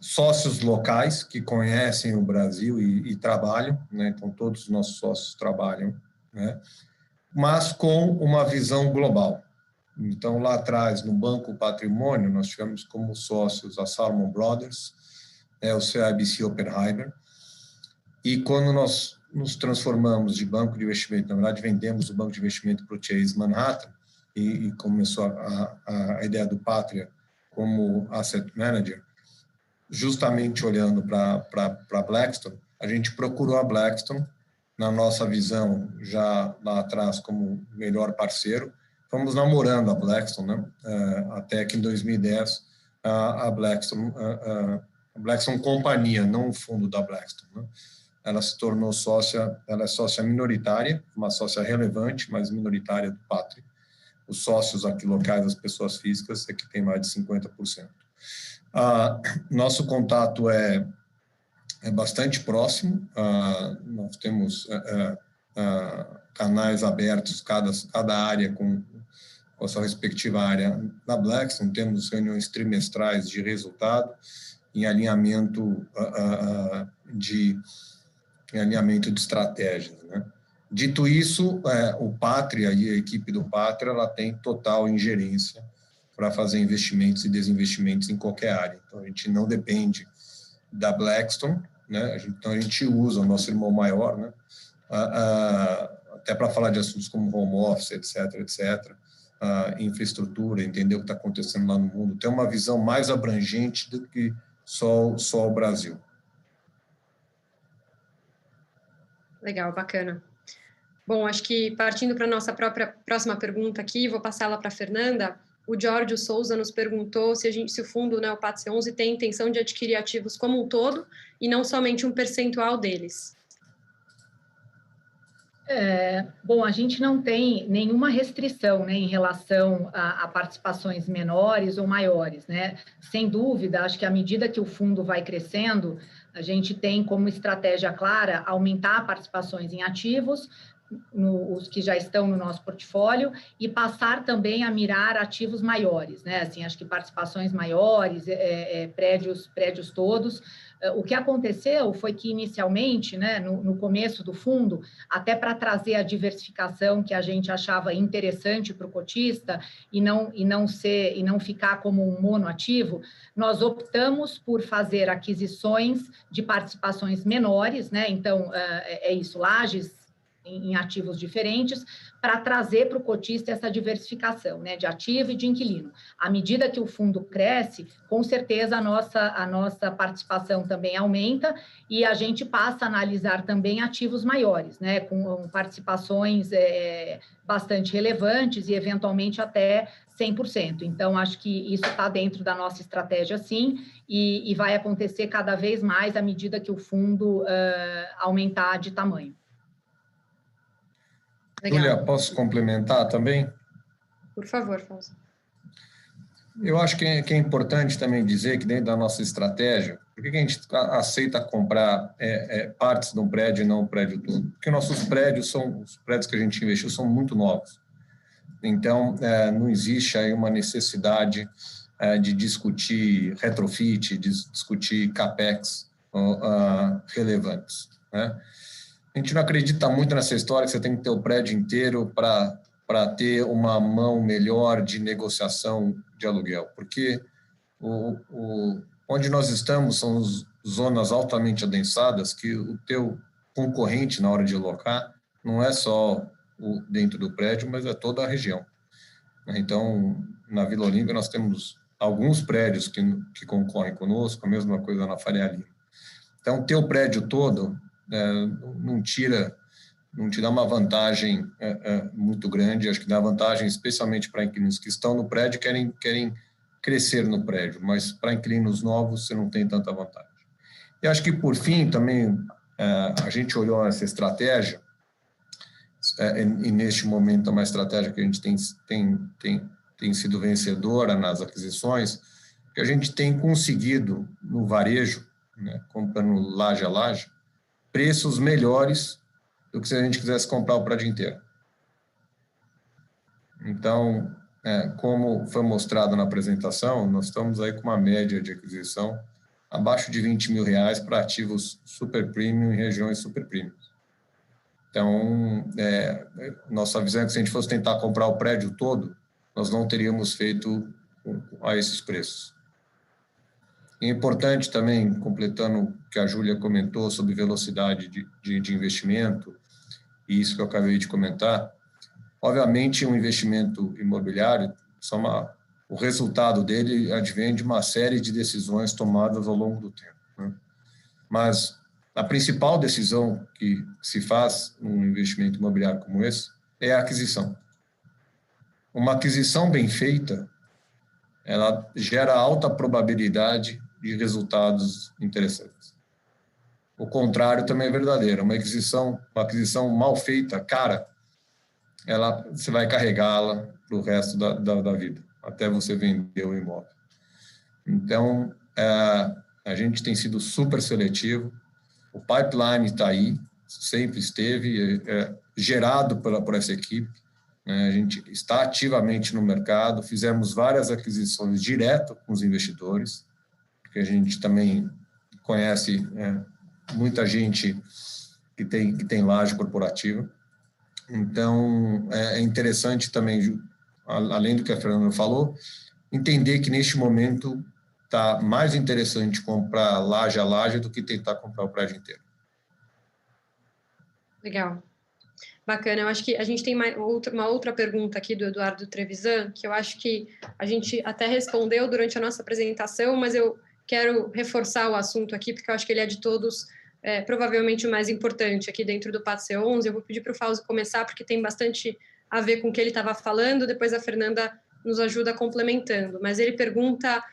[SPEAKER 2] sócios locais que conhecem o Brasil e trabalham, né? Então, todos os nossos sócios trabalham, né? Mas com uma visão global. Então, lá atrás, no Banco Patrimônio, nós tivemos como sócios a Salomon Brothers, o CIBC Oppenheimer, e quando nós nos transformamos de banco de investimento, na verdade, vendemos o banco de investimento para o Chase Manhattan, e começou a ideia do Pátria como asset manager, justamente olhando para Blackstone, a gente procurou a Blackstone, na nossa visão, já lá atrás, como melhor parceiro, fomos namorando a Blackstone, né? Até que em 2010 a Blackstone companhia, não o fundo da Blackstone, né? Ela se tornou sócia, ela é sócia minoritária, uma sócia relevante, mas minoritária do Patria. Os sócios aqui locais, as pessoas físicas, é que tem mais de 50%. Nosso contato é bastante próximo, nós temos canais abertos, cada área com a sua respectiva área. Na Blackstone, temos reuniões trimestrais de resultado em alinhamento de estratégias, né? Dito isso, o Patria e a equipe do Patria, ela tem total ingerência para fazer investimentos e desinvestimentos em qualquer área. Então, a gente não depende da Blackstone, né? Então, a gente usa o nosso irmão maior, né? Até para falar de assuntos como home office, etc., infraestrutura, entender o que está acontecendo lá no mundo, ter uma visão mais abrangente do que só o Brasil.
[SPEAKER 1] Legal, bacana. Bom, acho que partindo para a nossa próxima pergunta aqui, vou passá-la para a Fernanda. O Giorgio Souza nos perguntou se o fundo, né, o PAT C11, tem intenção de adquirir ativos como um todo e não somente um percentual deles.
[SPEAKER 3] Bom, a gente não tem nenhuma restrição, né, em relação a participações menores ou maiores, né? Sem dúvida, acho que à medida que o fundo vai crescendo, a gente tem como estratégia clara aumentar participações em ativos, os que já estão no nosso portfólio, e passar também a mirar ativos maiores, né? Assim, acho que participações maiores, prédios todos. O que aconteceu foi que, inicialmente, né, no começo do fundo, até para trazer a diversificação que a gente achava interessante para o cotista e não ficar como um monoativo, nós optamos por fazer aquisições de participações menores, né? Então, lajes em ativos diferentes, para trazer para o cotista essa diversificação, né, de ativo e de inquilino. À medida que o fundo cresce, com certeza a nossa participação também aumenta e a gente passa a analisar também ativos maiores, né, com participações bastante relevantes e eventualmente até 100%. Então, acho que isso está dentro da nossa estratégia, sim, e vai acontecer cada vez mais à medida que o fundo aumentar de tamanho.
[SPEAKER 1] Legal.
[SPEAKER 2] Júlia, posso complementar também?
[SPEAKER 1] Por favor, Fausto.
[SPEAKER 2] Eu acho que é importante também dizer que dentro da nossa estratégia, por que a gente aceita comprar partes de um prédio e não o prédio todo? Porque os prédios que a gente investiu são muito novos. Então, não existe aí uma necessidade de discutir retrofit, de discutir capex relevantes, né? A gente não acredita muito nessa história que você tem que ter o prédio inteiro para ter uma mão melhor de negociação de aluguel, porque onde nós estamos são zonas altamente adensadas que o teu concorrente na hora de alocar não é só dentro do prédio, mas é toda a região. Então, na Vila Olímpia, nós temos alguns prédios que concorrem conosco, a mesma coisa na Faria Lima. Então, ter o prédio todo não te dá uma vantagem muito grande, acho que dá vantagem especialmente para inquilinos que estão no prédio e querem crescer no prédio, mas para inquilinos novos você não tem tanta vantagem. E acho que, por fim, também a gente olhou essa estratégia, e neste momento é uma estratégia que a gente tem sido vencedora nas aquisições, que a gente tem conseguido no varejo, né, comprando laje a laje, preços melhores do que se a gente quisesse comprar o prédio inteiro. Então, como foi mostrado na apresentação, nós estamos aí com uma média de aquisição abaixo de R$20 mil para ativos super premium em regiões super premium. Então, nossa visão é que se a gente fosse tentar comprar o prédio todo, nós não teríamos feito a esses preços. É importante também, completando o que a Júlia comentou sobre velocidade de investimento, e isso que eu acabei de comentar, obviamente um investimento imobiliário, o resultado dele advém de uma série de decisões tomadas ao longo do tempo, né? Mas a principal decisão que se faz num investimento imobiliário como esse é a aquisição. uma aquisição bem feita, ela gera alta probabilidade de resultados interessantes. O contrário também é verdadeiro. Uma aquisição mal feita, cara, você vai carregá-la para o resto da vida, até você vender o imóvel. Então, a gente tem sido super seletivo. O pipeline está aí, sempre esteve, gerado por essa equipe. A gente está ativamente no mercado, fizemos várias aquisições direto com os investidores, porque a gente também conhece muita gente que tem laje corporativa. Então, é interessante também, além do que a Fernanda falou, entender que neste momento está mais interessante comprar laje a laje do que tentar comprar o prédio inteiro.
[SPEAKER 1] Legal. Bacana. Eu acho que a gente tem uma outra pergunta aqui do Eduardo Trevisan, que eu acho que a gente até respondeu durante a nossa apresentação, mas eu quero reforçar o assunto aqui, porque eu acho que ele é de todos, provavelmente o mais importante aqui dentro do PAT C11. Eu vou pedir para o Fausto começar, porque tem bastante a ver com o que ele estava falando, depois a Fernanda nos ajuda complementando. Mas ele pergunta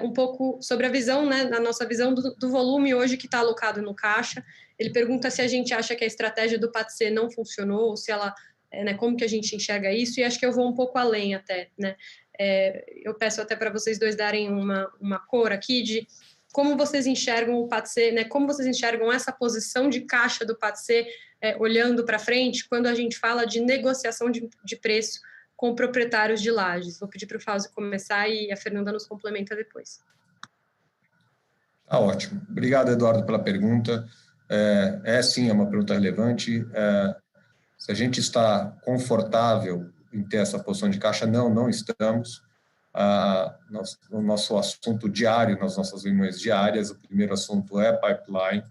[SPEAKER 1] um pouco sobre a visão, né, a nossa visão do volume hoje que está alocado no caixa. Ele pergunta se a gente acha que a estratégia do PAT C não funcionou, ou se ela, né, como que a gente enxerga isso, e acho que eu vou um pouco além até, né. Eu peço até para vocês dois darem uma cor aqui de como vocês enxergam o PAT C, né, como vocês enxergam essa posição de caixa do PAT C olhando para frente, quando a gente fala de negociação de preço com proprietários de lajes. Vou pedir para o Fausto começar e a Fernanda nos complementa depois.
[SPEAKER 2] Ótimo. Obrigado, Eduardo, pela pergunta. Sim, é uma pergunta relevante. Se a gente está confortável em ter essa posição de caixa, não estamos. O nosso assunto diário, nas nossas reuniões diárias, o primeiro assunto é pipeline.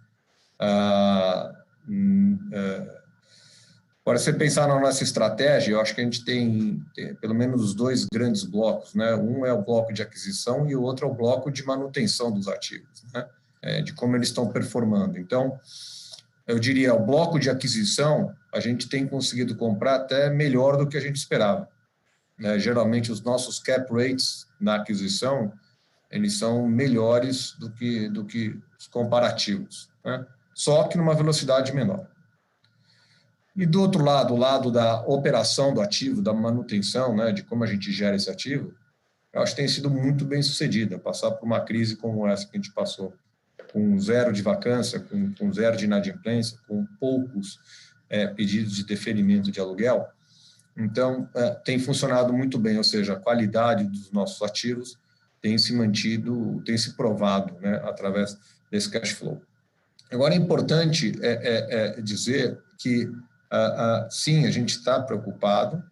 [SPEAKER 2] Agora, se você pensar na nossa estratégia, eu acho que a gente tem pelo menos dois grandes blocos, né? Um é o bloco de aquisição e o outro é o bloco de manutenção dos ativos, né? De como eles estão performando. Então, eu diria, o bloco de aquisição, a gente tem conseguido comprar até melhor do que a gente esperava, né? Geralmente, os nossos cap rates na aquisição, eles são melhores do que os comparativos, né? Só que numa velocidade menor. E do outro lado, o lado da operação do ativo, da manutenção, né, de como a gente gera esse ativo, eu acho que tem sido muito bem sucedida. Passar por uma crise como essa que a gente passou, com zero de vacância, com zero de inadimplência, com poucos pedidos de deferimento de aluguel. Então, tem funcionado muito bem, ou seja, a qualidade dos nossos ativos tem se mantido, tem se provado, né, através desse cash flow. Agora, é importante dizer que sim, a gente está preocupado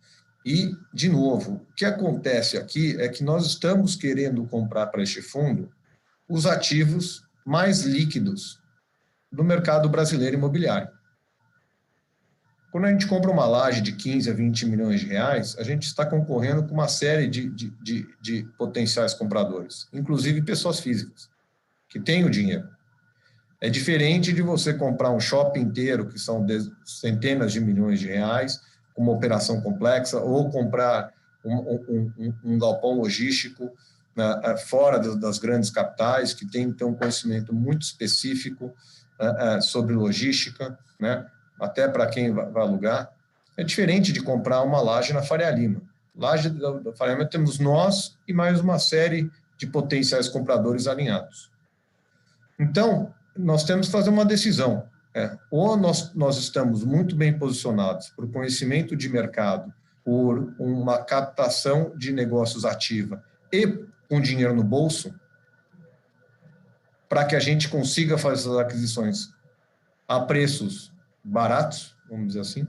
[SPEAKER 2] e, de novo, o que acontece aqui é que nós estamos querendo comprar para este fundo os ativos mais líquidos do mercado brasileiro imobiliário. Quando a gente compra uma laje de 15 a 20 milhões de reais, a gente está concorrendo com uma série de potenciais compradores, inclusive pessoas físicas, que têm o dinheiro. É diferente de você comprar um shopping inteiro, que são centenas de milhões de reais, com uma operação complexa, ou comprar um galpão logístico fora das grandes capitais, que tem então, um conhecimento muito específico sobre logística, né? Até para quem vai alugar. É diferente de comprar uma laje na Faria Lima. Laje da Faria Lima temos nós e mais uma série de potenciais compradores alinhados. Então, nós temos que fazer uma decisão. Ou nós estamos muito bem posicionados por conhecimento de mercado, por uma captação de negócios ativa e com dinheiro no bolso, para que a gente consiga fazer essas aquisições a preços baratos, vamos dizer assim,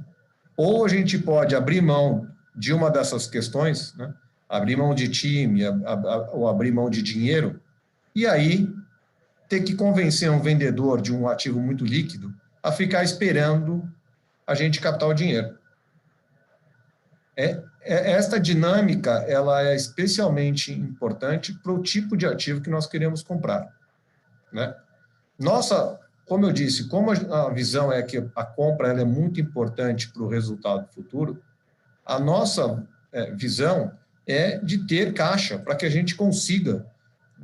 [SPEAKER 2] ou a gente pode abrir mão de uma dessas questões, né? Abrir mão de time, ou abrir mão de dinheiro, e aí ter que convencer um vendedor de um ativo muito líquido a ficar esperando a gente captar o dinheiro. Esta dinâmica, ela é especialmente importante para o tipo de ativo que nós queremos comprar, né? Como eu disse, como a visão é que a compra ela é muito importante para o resultado futuro, a nossa visão é de ter caixa para que a gente consiga,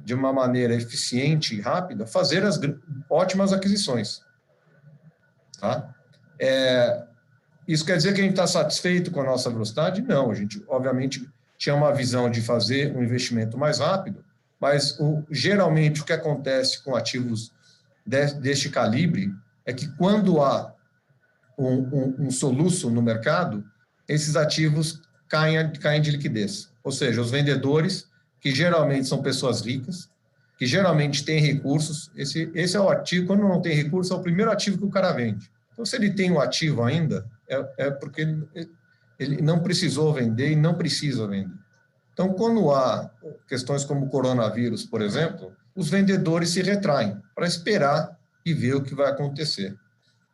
[SPEAKER 2] de uma maneira eficiente e rápida, fazer as ótimas aquisições. Tá? Isso quer dizer que a gente está satisfeito com a nossa velocidade? Não, a gente, obviamente, tinha uma visão de fazer um investimento mais rápido, mas geralmente o que acontece com ativos deste calibre é que quando há um soluço no mercado, esses ativos caem de liquidez. Ou seja, os vendedores, que geralmente são pessoas ricas, que geralmente têm recursos, esse é o ativo, quando não tem recurso, é o primeiro ativo que o cara vende. Então, se ele tem um ativo ainda, é porque ele não precisou vender e não precisa vender. Então, quando há questões como o coronavírus, por exemplo, os vendedores se retraem para esperar e ver o que vai acontecer.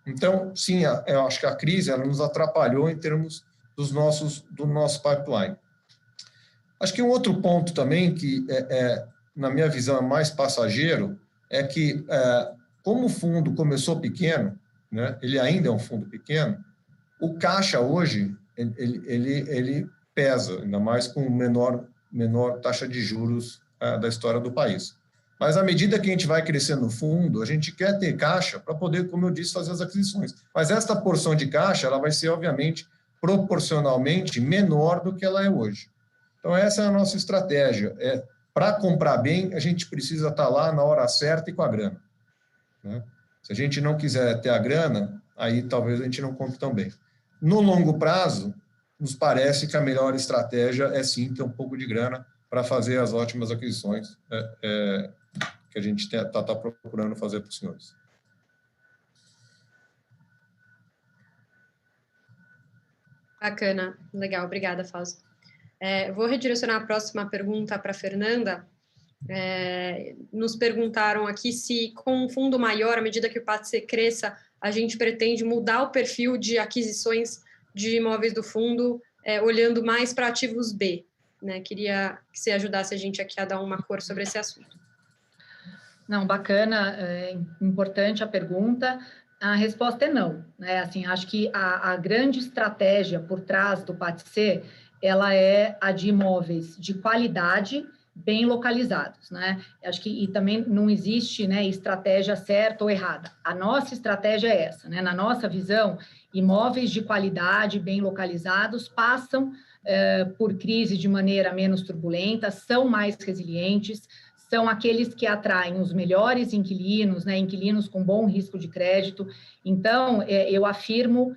[SPEAKER 2] Então, sim, eu acho que a crise ela nos atrapalhou em termos do nosso pipeline. Acho que um outro ponto também, que na minha visão é mais passageiro, é que, como o fundo começou pequeno, né, ele ainda é um fundo pequeno, o caixa hoje, ele pesa, ainda mais com menor taxa de juros da história do país. Mas, à medida que a gente vai crescendo no fundo, a gente quer ter caixa para poder, como eu disse, fazer as aquisições. Mas esta porção de caixa, ela vai ser, obviamente, proporcionalmente menor do que ela é hoje. Então, essa é a nossa estratégia. Para comprar bem, a gente precisa estar lá na hora certa e com a grana. Né? Se a gente não quiser ter a grana, aí talvez a gente não compre tão bem. No longo prazo, nos parece que a melhor estratégia é sim ter um pouco de grana para fazer as ótimas aquisições que a gente está procurando fazer para os senhores.
[SPEAKER 1] Bacana, legal, obrigada, Fausto. Vou redirecionar a próxima pergunta para a Fernanda. Nos perguntaram aqui se, com um fundo maior, à medida que o PATC cresça, a gente pretende mudar o perfil de aquisições de imóveis do fundo, olhando mais para ativos B. Né? Queria que você ajudasse a gente aqui a dar uma cor sobre esse assunto.
[SPEAKER 3] Não, bacana, importante a pergunta. A resposta é não, né? Assim, acho que a grande estratégia por trás do PATC, ela é a de imóveis de qualidade, bem localizados, né? Acho que e também não existe, né, estratégia certa ou errada. A nossa estratégia é essa, né? Na nossa visão, imóveis de qualidade, bem localizados, passam por crise de maneira menos turbulenta, são mais resilientes, são aqueles que atraem os melhores inquilinos, né, inquilinos com bom risco de crédito. Então, eu afirmo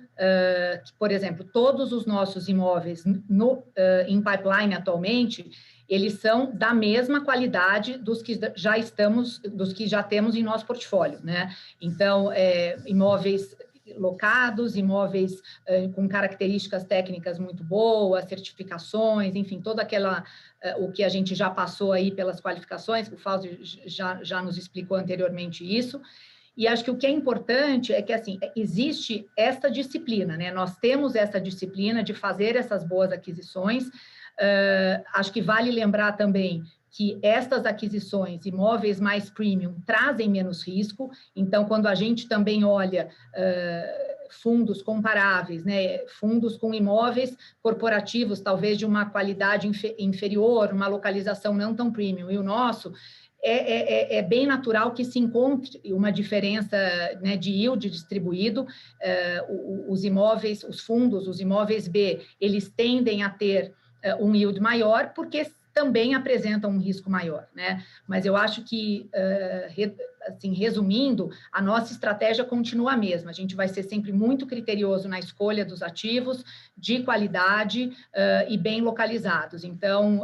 [SPEAKER 3] que, por exemplo, todos os nossos imóveis em pipeline atualmente, eles são da mesma qualidade dos que já temos em nosso portfólio, né? Então, imóveis locados, imóveis com características técnicas muito boas, certificações, enfim, toda aquela, o que a gente já passou aí pelas qualificações, o Fausto já nos explicou anteriormente isso, e acho que o que é importante é que, assim, existe essa disciplina, né? Nós temos essa disciplina de fazer essas boas aquisições. Acho que vale lembrar também que estas aquisições, imóveis mais premium, trazem menos risco. Então, quando a gente também olha fundos comparáveis, né, fundos com imóveis corporativos, talvez de uma qualidade inferior, uma localização não tão premium, e o nosso, é bem natural que se encontre uma diferença, né, de yield distribuído. Os imóveis, os fundos, os imóveis B, eles tendem a ter um yield maior, porque também apresentam um risco maior, né? Mas eu acho que, assim, resumindo, a nossa estratégia continua a mesma. A gente vai ser sempre muito criterioso na escolha dos ativos, de qualidade e bem localizados. Então,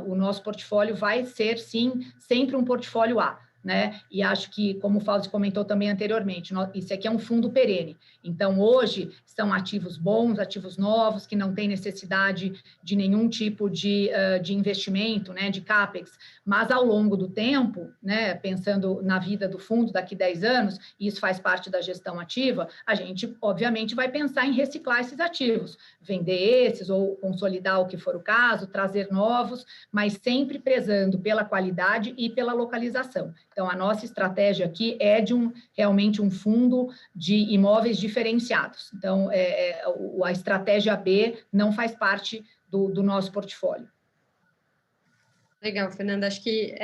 [SPEAKER 3] o nosso portfólio vai ser, sim, sempre um portfólio A, né? E acho que, como o Fausto comentou também anteriormente, isso aqui é um fundo perene. Então, hoje, são ativos bons, ativos novos, que não têm necessidade de nenhum tipo de investimento, né, de CAPEX, mas ao longo do tempo, né, pensando na vida do fundo daqui 10 anos, e isso faz parte da gestão ativa, a gente, obviamente, vai pensar em reciclar esses ativos, vender esses ou consolidar o que for o caso, trazer novos, mas sempre prezando pela qualidade e pela localização. Então, a nossa estratégia aqui é de realmente um fundo de imóveis diferenciados. Então, a estratégia B não faz parte do nosso portfólio.
[SPEAKER 1] Legal, Fernanda. Acho que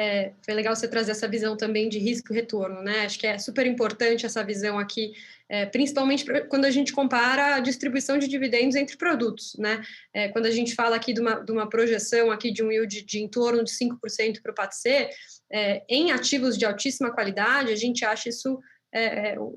[SPEAKER 1] foi legal você trazer essa visão também de risco e retorno, né? Acho que é super importante essa visão aqui, principalmente quando a gente compara a distribuição de dividendos entre produtos, né? Quando a gente fala aqui de uma projeção aqui de um yield de em torno de 5% para o PATC, em ativos de altíssima qualidade, a gente acha isso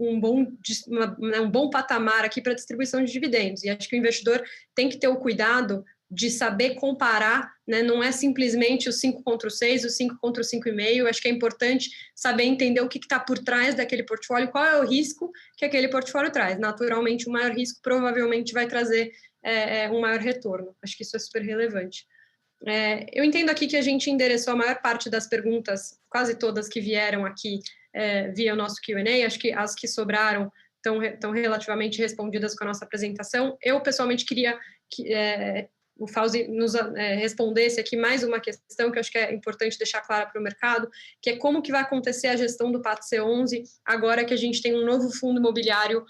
[SPEAKER 1] um bom patamar aqui para distribuição de dividendos. E acho que o investidor tem que ter o cuidado de saber comparar, né? Não é simplesmente o 5 contra o 6, o 5 contra o 5,5, acho que é importante saber entender o que está por trás daquele portfólio, qual é o risco que aquele portfólio traz. Naturalmente, o maior risco provavelmente vai trazer um maior retorno, acho que isso é super relevante. Eu entendo aqui que a gente endereçou a maior parte das perguntas, quase todas que vieram aqui via o nosso Q&A, acho que as que sobraram estão relativamente respondidas com a nossa apresentação. Eu, pessoalmente, queria que o Fauzi nos respondesse aqui mais uma questão que eu acho que é importante deixar clara para o mercado, que é como que vai acontecer a gestão do PAT C11 agora que a gente tem um novo fundo imobiliário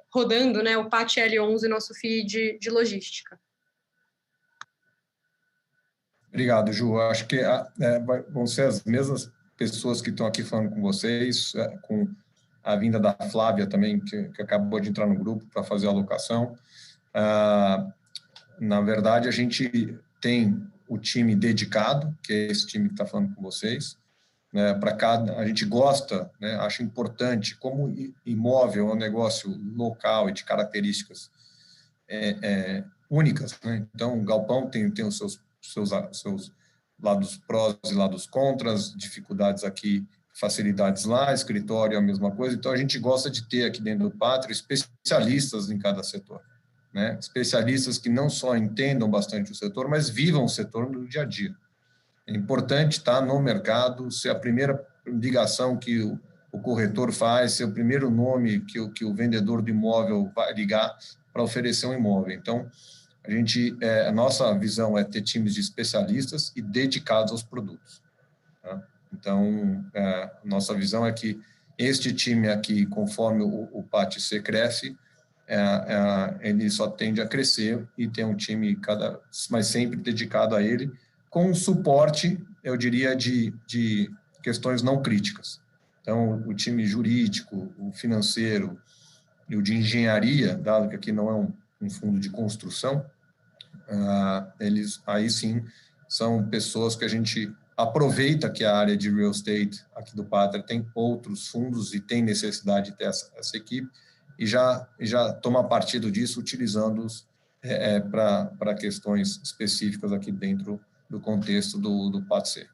[SPEAKER 1] rodando, né, o PAT L11, nosso FII de logística.
[SPEAKER 2] Obrigado, Ju. Acho que vão ser as mesmas pessoas que estão aqui falando com vocês, com a vinda da Flávia também, que acabou de entrar no grupo para fazer a alocação. Na verdade, a gente tem o time dedicado, que é esse time que está falando com vocês, né, para cada, a gente gosta, né, acha importante, como imóvel é um negócio local e de características únicas, né? Então, o galpão tem os seus lados prós e lados contras, dificuldades aqui, facilidades lá, escritório é a mesma coisa. Então, a gente gosta de ter aqui dentro do Pátria especialistas em cada setor, né? Especialistas que não só entendam bastante o setor, mas vivam o setor no dia a dia. É importante estar no mercado, ser a primeira ligação que o corretor faz, ser o primeiro nome que o vendedor do imóvel vai ligar para oferecer um imóvel. Então, a nossa visão é ter times de especialistas e dedicados aos produtos, tá? Então, nossa visão é que este time aqui, conforme o PATC cresce, ele só tende a crescer e ter um time mas sempre dedicado a ele, com suporte, eu diria, de questões não críticas. Então, o time jurídico, o financeiro e o de engenharia, dado que aqui não é um fundo de construção, eles aí sim são pessoas que a gente aproveita que a área de real estate aqui do Pátria tem outros fundos e tem necessidade de ter essa equipe, e já toma partido disso, utilizando-os para questões específicas aqui dentro do contexto do PATC.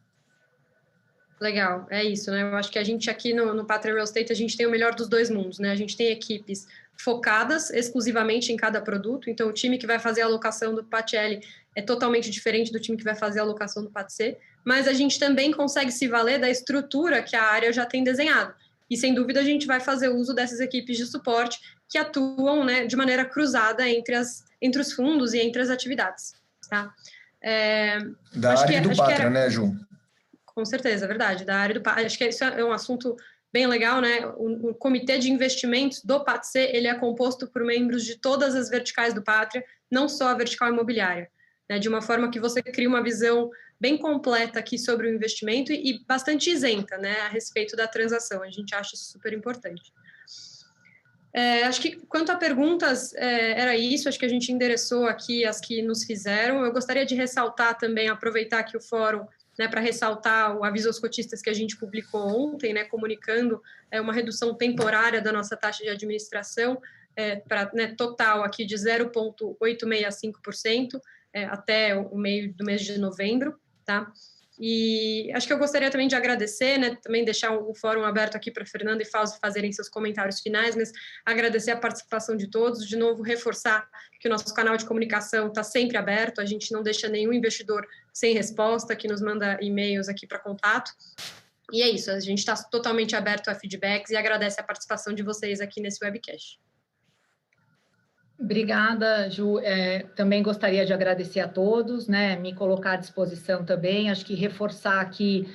[SPEAKER 1] Legal, é isso, né? Eu acho que a gente aqui no Pátria Real Estate, a gente tem o melhor dos dois mundos, né? A gente tem equipes focadas exclusivamente em cada produto, então o time que vai fazer a alocação do PAT-L é totalmente diferente do time que vai fazer a alocação do PAT-C, mas a gente também consegue se valer da estrutura que a área já tem desenhado. E, sem dúvida, a gente vai fazer uso dessas equipes de suporte que atuam, né, de maneira cruzada entre os fundos e entre as atividades, tá?
[SPEAKER 2] Da área do Pátria, né, Ju?
[SPEAKER 1] Com certeza, é verdade, da área do Pátria. Acho que isso é um assunto bem legal, né? O comitê de investimentos do PATC, ele é composto por membros de todas as verticais do Pátria, não só a vertical imobiliária, né? De uma forma que você cria uma visão bem completa aqui sobre o investimento e bastante isenta, né, a respeito da transação. A gente acha isso super importante. Acho que, quanto a perguntas, era isso, acho que a gente endereçou aqui as que nos fizeram. Eu gostaria de ressaltar também, aproveitar aqui o fórum, né, para ressaltar o aviso aos cotistas que a gente publicou ontem, né, comunicando uma redução temporária da nossa taxa de administração, para, né, total aqui de 0,865%, até o meio do mês de novembro, tá? E acho que eu gostaria também de agradecer, né, também deixar o fórum aberto aqui para a Fernanda e Fauzi fazerem seus comentários finais, mas agradecer a participação de todos, de novo reforçar que o nosso canal de comunicação está sempre aberto, a gente não deixa nenhum investidor sem resposta, que nos manda e-mails aqui para contato, e é isso, a gente está totalmente aberto a feedbacks e agradece a participação de vocês aqui nesse webcast.
[SPEAKER 3] Obrigada, Ju. Também gostaria de agradecer a todos, né? Me colocar à disposição também. Acho que reforçar aqui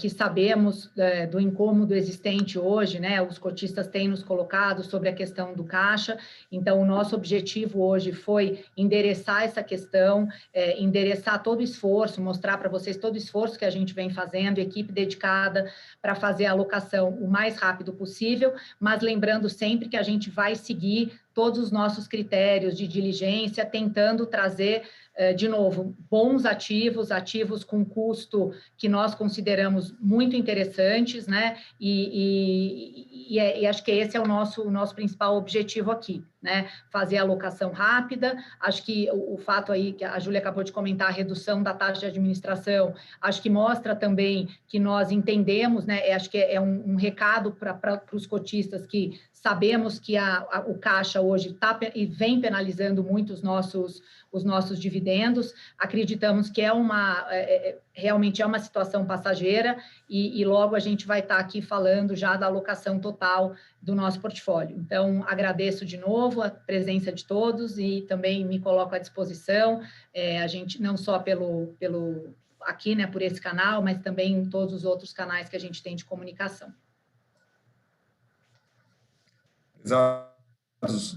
[SPEAKER 3] que sabemos do incômodo existente hoje, né? Os cotistas têm nos colocado sobre a questão do caixa. Então, o nosso objetivo hoje foi endereçar essa questão, endereçar todo o esforço, mostrar para vocês todo o esforço que a gente vem fazendo, equipe dedicada para fazer a alocação o mais rápido possível, mas lembrando sempre que a gente vai seguir todos os nossos critérios de diligência, tentando trazer, de novo, bons ativos com custo que nós consideramos muito interessantes, né? E acho que esse é o nosso principal objetivo aqui, né? Fazer a alocação rápida. Acho que o fato aí que a Júlia acabou de comentar, a redução da taxa de administração, acho que mostra também que nós entendemos, né? Acho que é um recado para os cotistas que sabemos que o caixa hoje está e vem penalizando muito os nossos dividendos. Acreditamos que realmente é uma situação passageira e logo a gente vai estar aqui falando já da alocação total do nosso portfólio. Então, agradeço de novo a presença de todos e também me coloco à disposição, a gente não só pelo aqui, né, por esse canal, mas também em todos os outros canais que a gente tem de comunicação.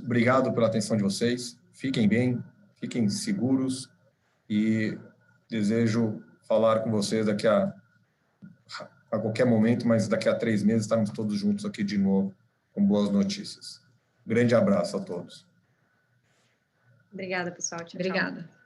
[SPEAKER 2] Obrigado pela atenção de vocês. Fiquem bem, fiquem seguros e desejo falar com vocês daqui a qualquer momento, mas daqui a 3 meses estarmos todos juntos aqui de novo com boas notícias. Grande abraço a todos.
[SPEAKER 1] Obrigada, pessoal. Tchau,
[SPEAKER 3] Obrigada.
[SPEAKER 1] tchau.